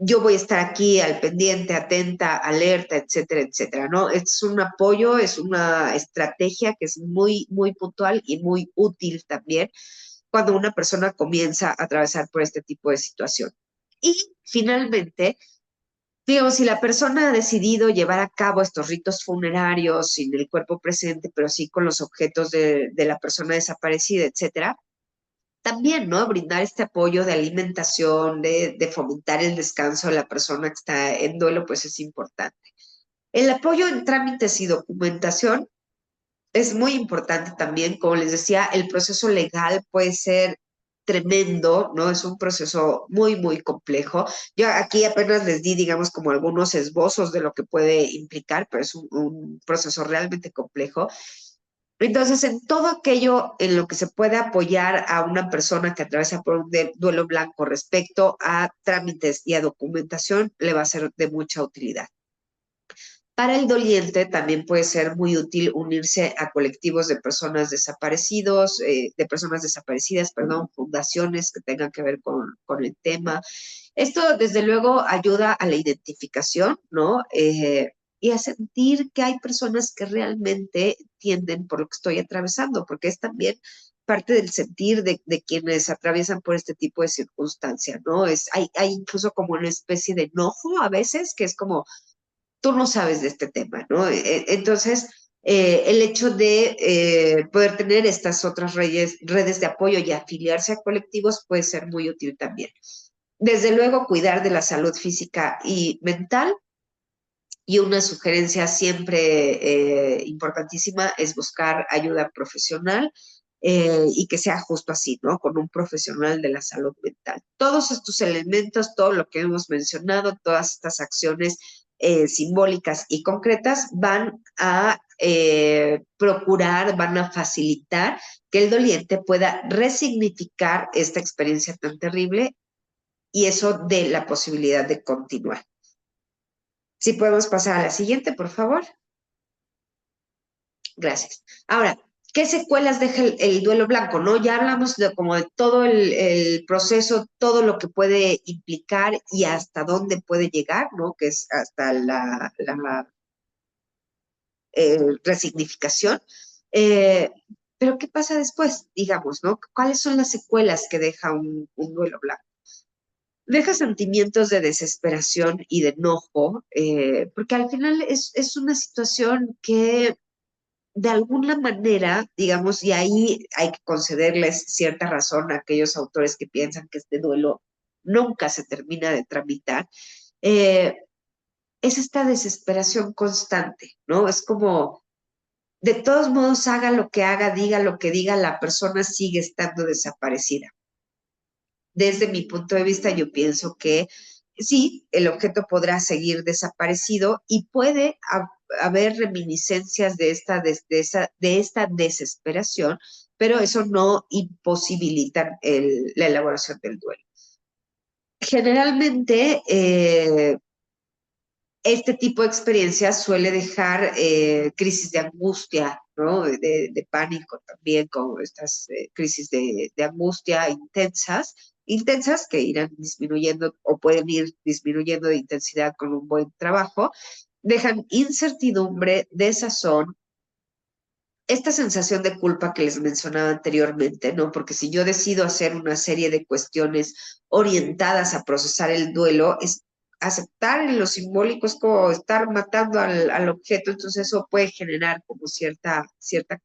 Yo voy a estar aquí al pendiente, atenta, alerta, etcétera, etcétera, ¿no? Es un apoyo, es una estrategia que es muy, muy puntual y muy útil también cuando una persona comienza a atravesar por este tipo de situación. Y finalmente, digamos, si la persona ha decidido llevar a cabo estos ritos funerarios sin el cuerpo presente, pero sí con los objetos de la persona desaparecida, etcétera, también, ¿no? Brindar este apoyo de alimentación, de fomentar el descanso de la persona que está en duelo, pues es importante. El apoyo en trámites y documentación es muy importante también. Como les decía, el proceso legal puede ser tremendo, ¿no? Es un proceso muy, muy complejo. Yo aquí apenas les di, digamos, como algunos esbozos de lo que puede implicar, pero es un proceso realmente complejo. Entonces, en todo aquello en lo que se puede apoyar a una persona que atraviesa por un duelo blanco respecto a trámites y a documentación, le va a ser de mucha utilidad. Para el doliente también puede ser muy útil unirse a colectivos de personas desaparecidos, de personas desaparecidas, perdón, fundaciones que tengan que ver con el tema. Esto, desde luego, ayuda a la identificación, ¿no? Y a sentir que hay personas que realmente entienden por lo que estoy atravesando, porque es también parte del sentir de quienes atraviesan por este tipo de circunstancias, ¿no? Hay incluso como una especie de enojo a veces, que es como, tú no sabes de este tema, ¿no? Entonces, el hecho de poder tener estas otras redes de apoyo y afiliarse a colectivos puede ser muy útil también. Desde luego, cuidar de la salud física y mental. Y una sugerencia siempre importantísima es buscar ayuda profesional y que sea justo así, ¿no? Con un profesional de la salud mental. Todos estos elementos, todo lo que hemos mencionado, todas estas acciones simbólicas y concretas van a procurar, van a facilitar que el doliente pueda resignificar esta experiencia tan terrible y eso dé la posibilidad de continuar. Si podemos pasar a la siguiente, por favor. Gracias. Ahora, ¿qué secuelas deja el duelo blanco? ¿No? Ya hablamos como de todo el proceso, todo lo que puede implicar y hasta dónde puede llegar, ¿no? Que es hasta resignificación. Pero ¿qué pasa después? Digamos, ¿no? ¿Cuáles son las secuelas que deja un duelo blanco? Deja sentimientos de desesperación y de enojo, porque al final es una situación que de alguna manera, digamos, y ahí hay que concederles cierta razón a aquellos autores que piensan que este duelo nunca se termina de tramitar, eh, es esta desesperación constante, ¿no? Es como, de todos modos, haga lo que haga, diga lo que diga, la persona sigue estando desaparecida. Desde mi punto de vista, yo pienso que sí, el objeto podrá seguir desaparecido y puede haber reminiscencias de esta desesperación, pero eso no imposibilita la elaboración del duelo. Generalmente, este tipo de experiencias suele dejar crisis de angustia, ¿no? De pánico también, como estas crisis de angustia intensas que irán disminuyendo o pueden ir disminuyendo de intensidad con un buen trabajo, dejan incertidumbre, desazón, esta sensación de culpa que les mencionaba anteriormente, ¿no? Porque si yo decido hacer una serie de cuestiones orientadas a procesar el duelo, es aceptar en lo simbólico es como estar matando al objeto, entonces eso puede generar como cierta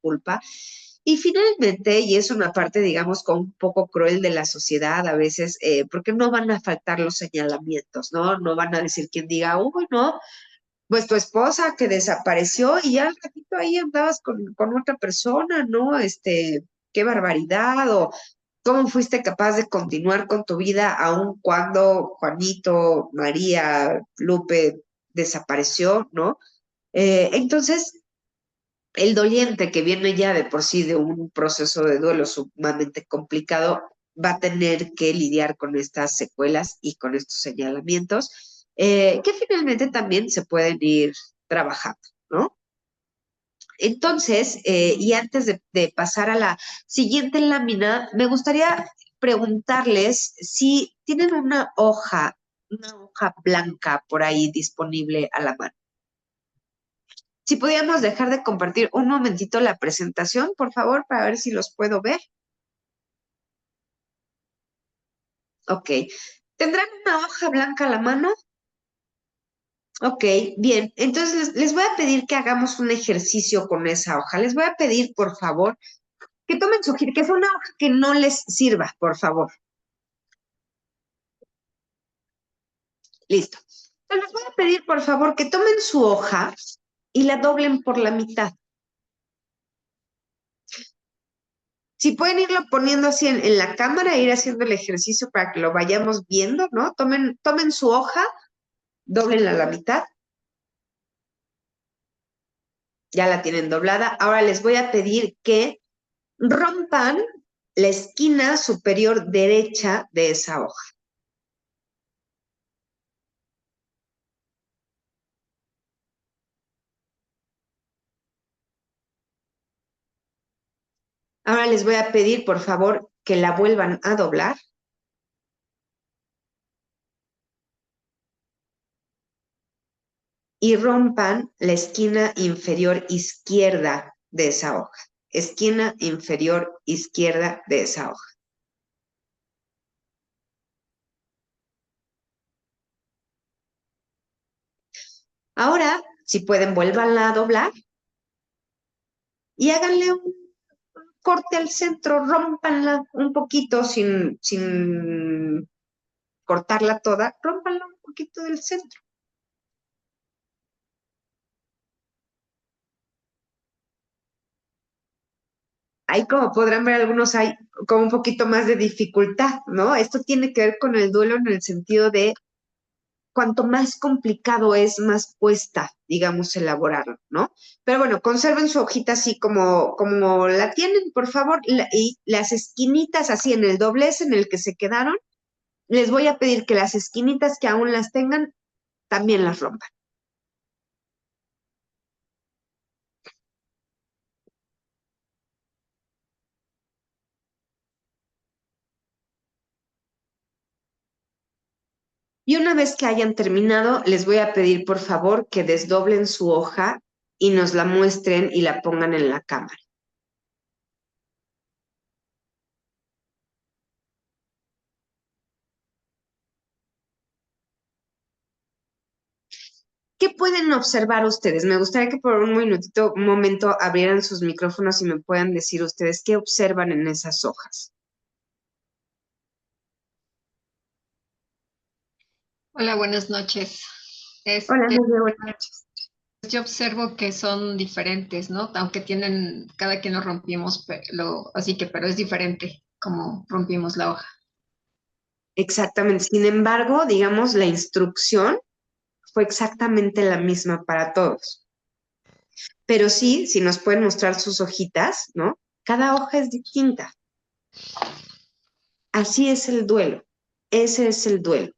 culpa. Y finalmente, y es una parte, digamos, como un poco cruel de la sociedad a veces, porque no van a faltar los señalamientos, ¿no? No van a decir quien diga, uy, no, pues tu esposa que desapareció y ya al ratito ahí andabas con otra persona, ¿no? Qué barbaridad, o cómo fuiste capaz de continuar con tu vida aun cuando Juanito, María, Lupe desapareció, ¿no? Entonces, el doliente que viene ya de por sí de un proceso de duelo sumamente complicado, va a tener que lidiar con estas secuelas y con estos señalamientos, que finalmente también se pueden ir trabajando, ¿no? Entonces, y antes de pasar a la siguiente lámina, me gustaría preguntarles si tienen una hoja blanca por ahí disponible a la mano. Si podíamos dejar de compartir un momentito la presentación, por favor, para ver si los puedo ver. Ok. ¿Tendrán una hoja blanca a la mano? Ok, bien. Entonces les voy a pedir que hagamos un ejercicio con esa hoja. Les voy a pedir, por favor, que tomen su hojita, que es una hoja que no les sirva, por favor. Listo. Entonces les voy a pedir, por favor, que tomen su hoja y la doblen por la mitad. Si pueden irlo poniendo así en la cámara, ir haciendo el ejercicio para que lo vayamos viendo, ¿no? Tomen su hoja, doblenla a la mitad. Ya la tienen doblada. Ahora les voy a pedir que rompan la esquina superior derecha de esa hoja. Ahora les voy a pedir, por favor, que la vuelvan a doblar. Y rompan la esquina inferior izquierda de esa hoja. Esquina inferior izquierda de esa hoja. Ahora, si pueden, vuélvanla a doblar y háganle un corte al centro, rómpanla un poquito sin cortarla toda, rómpanla un poquito del centro. Ahí como podrán ver algunos hay como un poquito más de dificultad, ¿no? Esto tiene que ver con el duelo en el sentido de cuanto más complicado es, más cuesta, digamos, elaborarlo, ¿no? Pero bueno, conserven su hojita así como la tienen, por favor, y las esquinitas así en el doblez en el que se quedaron, les voy a pedir que las esquinitas que aún las tengan, también las rompan. Y una vez que hayan terminado, les voy a pedir, por favor, que desdoblen su hoja y nos la muestren y la pongan en la cámara. ¿Qué pueden observar ustedes? Me gustaría que por un momento abrieran sus micrófonos y me puedan decir ustedes qué observan en esas hojas. Hola, buenas noches. Hola, Este, muy bien, buenas noches. yo observo que son diferentes, ¿no? Aunque tienen, cada quien lo rompimos, así que, pero es diferente como rompimos la hoja. Exactamente. Sin embargo, digamos, la instrucción fue exactamente la misma para todos. Pero sí, si nos pueden mostrar sus hojitas, ¿no? Cada hoja es distinta. Así es el duelo. Ese es el duelo.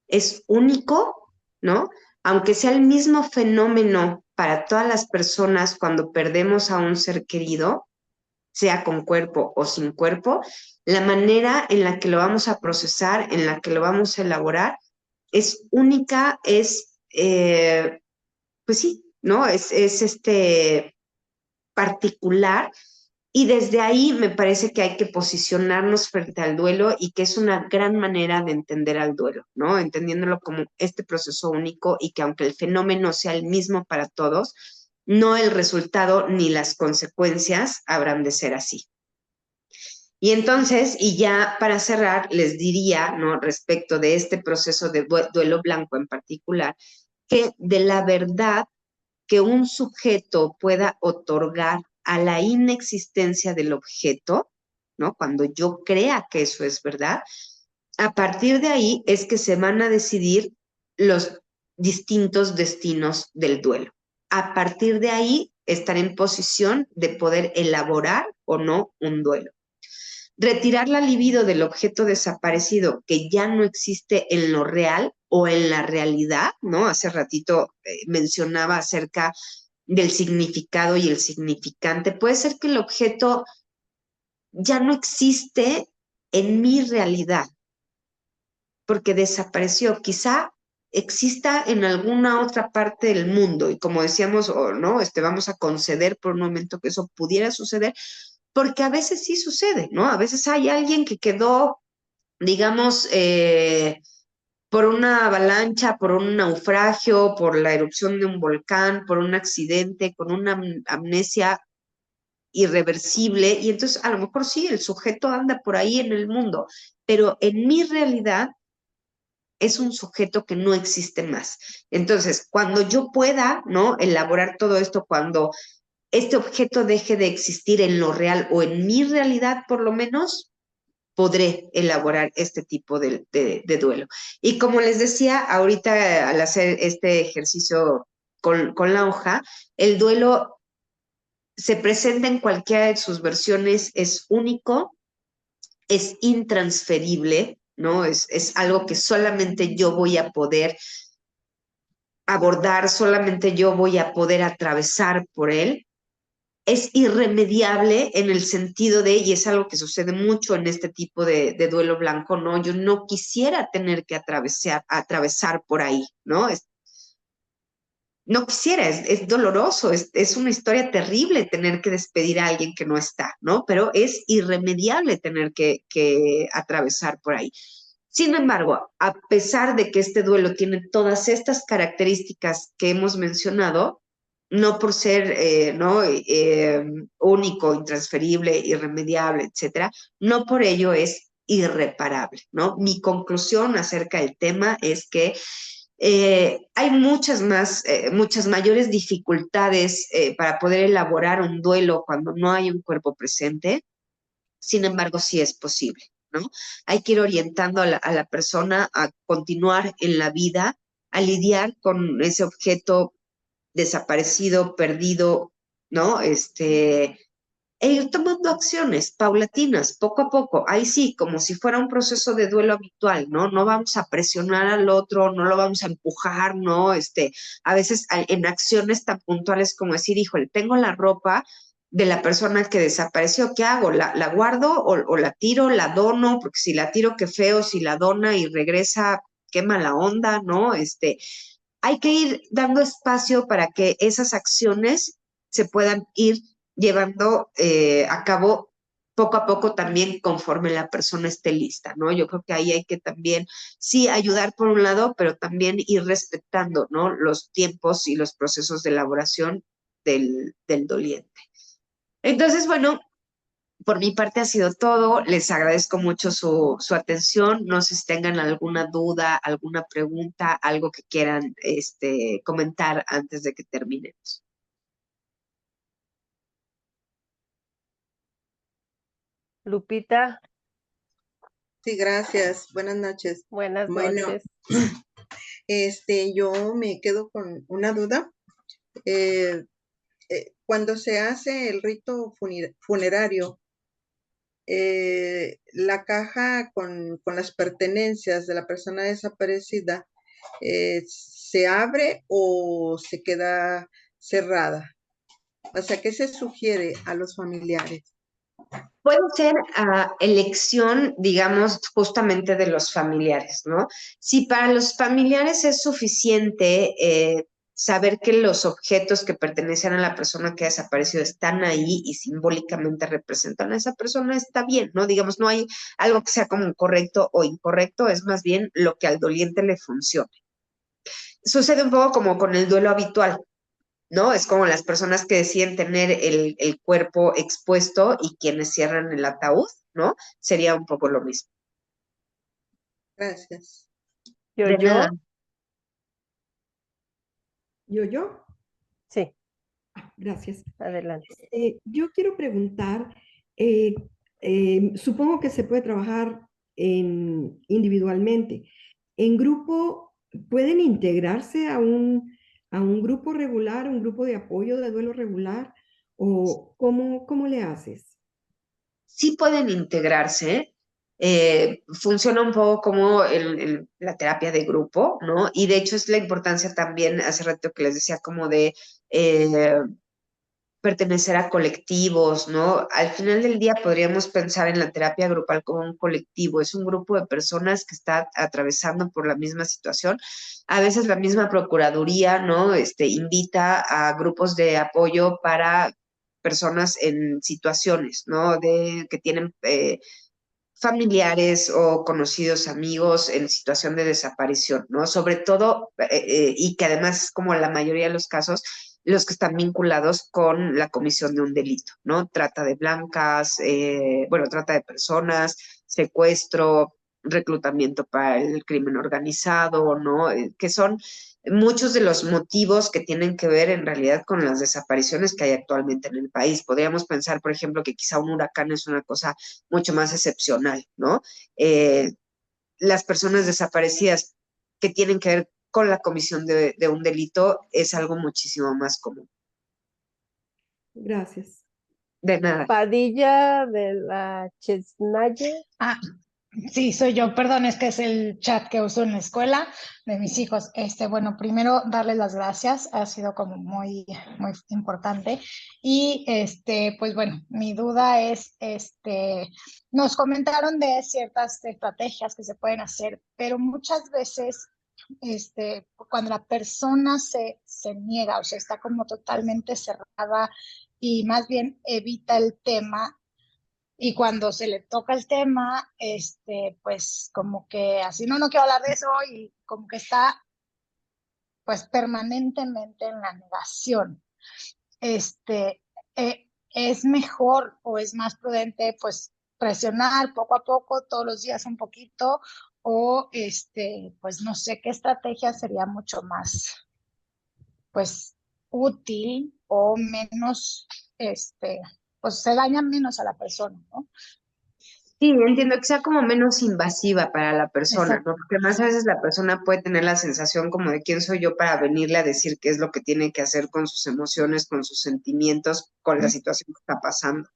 Es único, ¿no? Aunque sea el mismo fenómeno para todas las personas cuando perdemos a un ser querido, sea con cuerpo o sin cuerpo, la manera en la que lo vamos a procesar, en la que lo vamos a elaborar, es única, pues sí, ¿no? Es particular. Y desde ahí me parece que hay que posicionarnos frente al duelo y que es una gran manera de entender al duelo, ¿no? Entendiéndolo como este proceso único y que aunque el fenómeno sea el mismo para todos, no el resultado ni las consecuencias habrán de ser así. Y entonces, y ya para cerrar, les diría, ¿no? Respecto de este proceso de duelo blanco en particular, que de la verdad que un sujeto pueda otorgar a la inexistencia del objeto, ¿no? Cuando yo crea que eso es verdad, a partir de ahí es que se van a decidir los distintos destinos del duelo. A partir de ahí estar en posición de poder elaborar o no un duelo. Retirar la libido del objeto desaparecido que ya no existe en lo real o en la realidad, ¿no? Hace ratito mencionaba acerca del significado y el significante. Puede ser que el objeto ya no existe en mi realidad porque desapareció. Quizá exista en alguna otra parte del mundo y como decíamos, o no, vamos a conceder por un momento que eso pudiera suceder, porque a veces sí sucede, ¿no? A veces hay alguien que quedó, digamos, por una avalancha, por un naufragio, por la erupción de un volcán, por un accidente, con una amnesia irreversible, y entonces a lo mejor sí, el sujeto anda por ahí en el mundo, pero en mi realidad es un sujeto que no existe más. Entonces, cuando yo pueda, ¿no? Elaborar todo esto, cuando este objeto deje de existir en lo real o en mi realidad, por lo menos, podré elaborar este tipo de duelo. Y como les decía, ahorita al hacer este ejercicio con la hoja, el duelo se presenta en cualquiera de sus versiones, es único, es intransferible, ¿no? Es algo que solamente yo voy a poder abordar, solamente yo voy a poder atravesar por él. Es irremediable en el sentido de, y es algo que sucede mucho en este tipo de duelo blanco, ¿no? Yo no quisiera tener que atravesar por ahí, ¿no? No quisiera, es doloroso, es una historia terrible tener que despedir a alguien que no está, ¿no? Pero es irremediable tener que atravesar por ahí. Sin embargo, a pesar de que este duelo tiene todas estas características que hemos mencionado, no por ser ¿no? Único, intransferible, irremediable, etcétera, no por ello es irreparable, ¿no? Mi conclusión acerca del tema es que hay muchas mayores dificultades para poder elaborar un duelo cuando no hay un cuerpo presente. Sin embargo, sí es posible, ¿no? Hay que ir orientando a la persona a continuar en la vida, a lidiar con ese objeto desaparecido, perdido, ¿no? E ir tomando acciones paulatinas, poco a poco. Ahí sí, como si fuera un proceso de duelo habitual, ¿no? No vamos a presionar al otro, no lo vamos a empujar, ¿no? A veces en acciones tan puntuales como decir, híjole, tengo la ropa de la persona que desapareció, ¿qué hago? ¿La guardo o la tiro, la dono? Porque si la tiro, qué feo, si la dona y regresa, qué mala onda, ¿no? hay que ir dando espacio para que esas acciones se puedan ir llevando a cabo poco a poco también conforme la persona esté lista, ¿no? Yo creo que ahí hay que también, sí, ayudar por un lado, pero también ir respetando, ¿no? Los tiempos y los procesos de elaboración del doliente. Entonces, bueno, por mi parte ha sido todo. Les agradezco mucho su atención. No sé si tengan alguna duda, alguna pregunta, algo que quieran comentar antes de que terminemos. Lupita, Sí, gracias. Buenas noches. buenas Bueno, noches. yo me quedo con una duda. Cuando se hace el rito funerario, la caja con las pertenencias de la persona desaparecida, ¿se abre o se queda cerrada? O sea, ¿qué se sugiere a los familiares? Puede ser elección, digamos, justamente de los familiares, ¿no? Si para los familiares es suficiente saber que los objetos que pertenecen a la persona que ha desaparecido están ahí y simbólicamente representan a esa persona, está bien, ¿no? Digamos, no hay algo que sea como correcto o incorrecto, es más bien lo que al doliente le funcione. Sucede un poco como con el duelo habitual, ¿no? Es como las personas que deciden tener el cuerpo expuesto y quienes cierran el ataúd, ¿no? Sería un poco lo mismo. Gracias. De nada. ¿Yo? Sí, Gracias. adelante. Yo quiero preguntar, eh, supongo que se puede trabajar individualmente. ¿En grupo pueden integrarse a un grupo regular, un grupo de apoyo de duelo regular? ¿O cómo le haces? Sí pueden integrarse. Funciona un poco como la terapia de grupo, ¿no? Y de hecho es la importancia también, hace rato que les decía, como de pertenecer a colectivos, ¿no? Al final del día podríamos pensar en la terapia grupal como un colectivo, es un grupo de personas que está atravesando por la misma situación. A veces la misma procuraduría, ¿no? Invita a grupos de apoyo para personas en situaciones, ¿no? Que tienen familiares o conocidos amigos en situación de desaparición, ¿no? Sobre todo, y que además, como la mayoría de los casos, los que están vinculados con la comisión de un delito, ¿no? Trata de blancas, trata de personas, secuestro, reclutamiento para el crimen organizado, ¿no? Que son muchos de los motivos que tienen que ver en realidad con las desapariciones que hay actualmente en el país. Podríamos pensar, por ejemplo, que quizá un huracán es una cosa mucho más excepcional, ¿no? Eh, las personas desaparecidas que tienen que ver con la comisión de un delito es algo muchísimo más común. Gracias. De nada. Padilla de la Chesnaye. Ah, sí, soy yo, perdón, es que es el chat que uso en la escuela de mis hijos. Bueno, primero darles las gracias, ha sido como muy, muy importante. Y pues bueno, mi duda es, nos comentaron de ciertas estrategias que se pueden hacer, pero muchas veces, cuando la persona se niega, o sea, está como totalmente cerrada y más bien evita el tema. Y cuando se le toca el tema, pues como que así, no quiero hablar de eso y como que está pues permanentemente en la negación. ¿Es mejor o es más prudente pues presionar poco a poco, todos los días un poquito? O pues no sé qué estrategia sería mucho más pues útil o menos, pues se daña menos a la persona, ¿no? Sí, entiendo que sea como menos invasiva para la persona, Exacto. ¿no? Porque más a veces la persona puede tener la sensación como de quién soy yo para venirle a decir qué es lo que tiene que hacer con sus emociones, con sus sentimientos, con la situación que está pasando.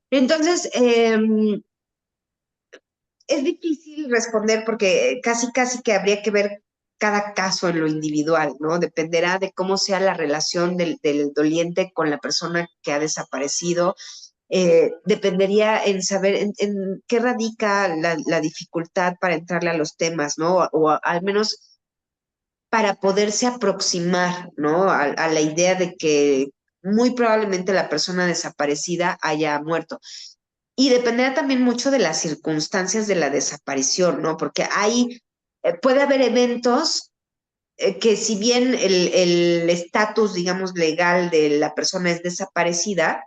Entonces, es difícil responder porque casi que habría que ver cada caso en lo individual, ¿no? Dependerá de cómo sea la relación del doliente con la persona que ha desaparecido. Dependería en saber en qué radica la dificultad para entrarle a los temas, ¿no? O al menos para poderse aproximar, ¿no? A la idea de que muy probablemente la persona desaparecida haya muerto. Y dependerá también mucho de las circunstancias de la desaparición, ¿no? Porque puede haber eventos que si bien el estatus, digamos, legal de la persona es desaparecida,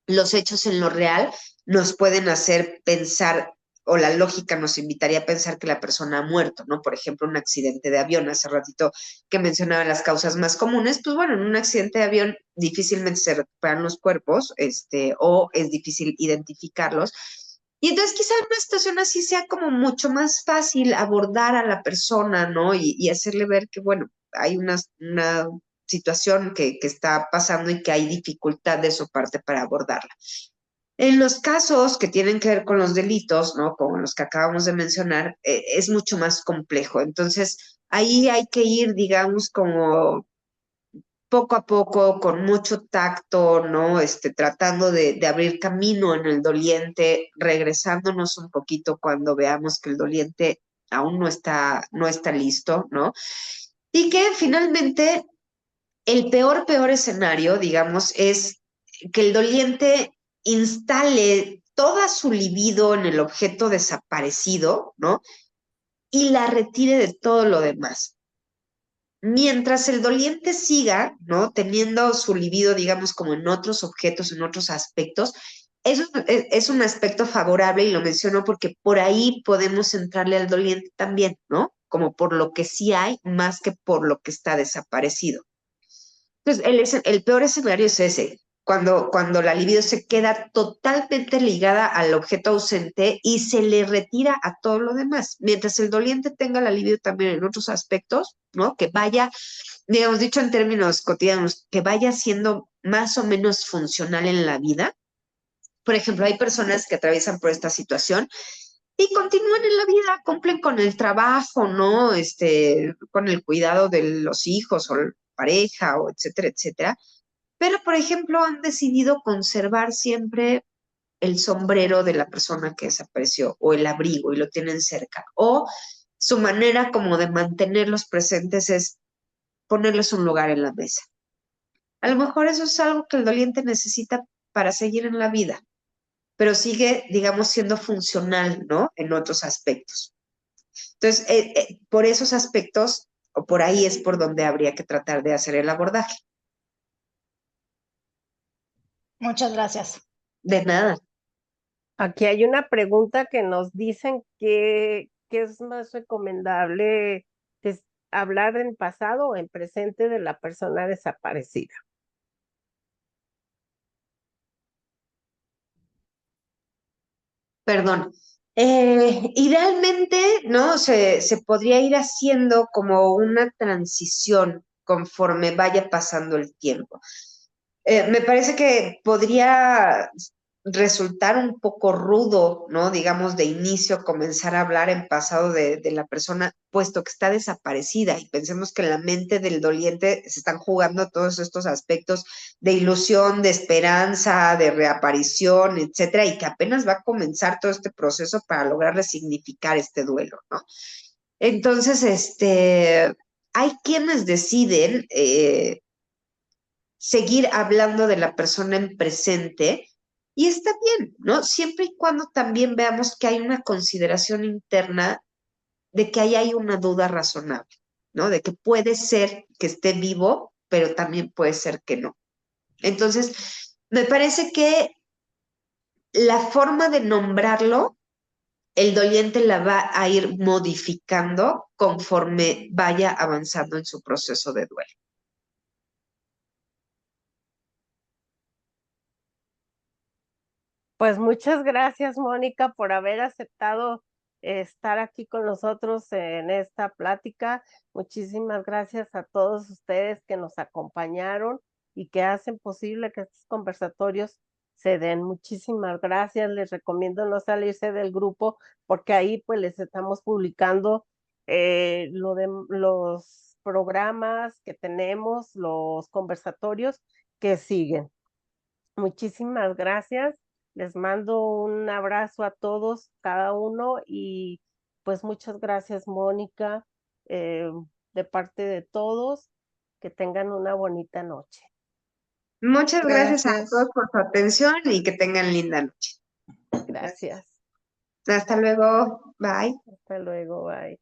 los hechos en lo real nos pueden hacer pensar, o la lógica nos invitaría a pensar que la persona ha muerto, ¿no? Por ejemplo, un accidente de avión, hace ratito que mencionaba las causas más comunes, pues bueno, en un accidente de avión difícilmente se recuperan los cuerpos, o es difícil identificarlos. Y entonces quizá en una situación así sea como mucho más fácil abordar a la persona, ¿no? Y hacerle ver que, bueno, hay una situación que está pasando y que hay dificultad de su parte para abordarla. En los casos que tienen que ver con los delitos, ¿no? Como los que acabamos de mencionar, es mucho más complejo. Entonces, ahí hay que ir, digamos, como poco a poco, con mucho tacto, ¿no? Tratando de abrir camino en el doliente, regresándonos un poquito cuando veamos que el doliente aún no está listo, ¿no? Y que finalmente el peor escenario, digamos, es que el doliente instale toda su libido en el objeto desaparecido, ¿no? Y la retire de todo lo demás. Mientras el doliente siga, ¿no? Teniendo su libido, digamos, como en otros objetos, en otros aspectos, eso es un aspecto favorable y lo menciono porque por ahí podemos entrarle al doliente también, ¿no? Como por lo que sí hay, más que por lo que está desaparecido. Entonces, el peor escenario es ese, cuando la libido se queda totalmente ligada al objeto ausente y se le retira a todo lo demás. Mientras el doliente tenga la libido también en otros aspectos, ¿no? Que vaya, digamos, dicho en términos cotidianos, que vaya siendo más o menos funcional en la vida. Por ejemplo, hay personas que atraviesan por esta situación y continúan en la vida, cumplen con el trabajo, ¿no? Con el cuidado de los hijos o la pareja, o etcétera, etcétera. Pero, por ejemplo, han decidido conservar siempre el sombrero de la persona que desapareció o el abrigo y lo tienen cerca. O su manera como de mantenerlos presentes es ponerles un lugar en la mesa. A lo mejor eso es algo que el doliente necesita para seguir en la vida, pero sigue, digamos, siendo funcional, ¿no? En otros aspectos. Entonces, por esos aspectos, o por ahí es por donde habría que tratar de hacer el abordaje. Muchas gracias. De nada. Aquí hay una pregunta que nos dicen que es más recomendable hablar en pasado o en presente de la persona desaparecida. Perdón. Idealmente, ¿no? Se podría ir haciendo como una transición conforme vaya pasando el tiempo. Me parece que podría resultar un poco rudo, ¿no? Digamos, de inicio, comenzar a hablar en pasado de la persona, puesto que está desaparecida. Y pensemos que en la mente del doliente se están jugando todos estos aspectos de ilusión, de esperanza, de reaparición, etcétera, y que apenas va a comenzar todo este proceso para lograr resignificar este duelo, ¿no? Entonces, hay quienes deciden seguir hablando de la persona en presente y está bien, ¿no? Siempre y cuando también veamos que hay una consideración interna de que ahí hay una duda razonable, ¿no? De que puede ser que esté vivo, pero también puede ser que no. Entonces, me parece que la forma de nombrarlo, el doliente la va a ir modificando conforme vaya avanzando en su proceso de duelo. Pues muchas gracias, Mónica, por haber aceptado estar aquí con nosotros en esta plática. Muchísimas gracias a todos ustedes que nos acompañaron y que hacen posible que estos conversatorios se den. Muchísimas gracias. Les recomiendo no salirse del grupo porque ahí pues les estamos publicando lo de los programas que tenemos, los conversatorios que siguen. Muchísimas gracias. Les mando un abrazo a todos, cada uno, y pues muchas gracias, Mónica. de parte de todos. Que tengan una bonita noche. Muchas gracias a Gracias. todos por su atención y que tengan linda noche. Gracias. Hasta luego. Bye. Hasta luego. Bye.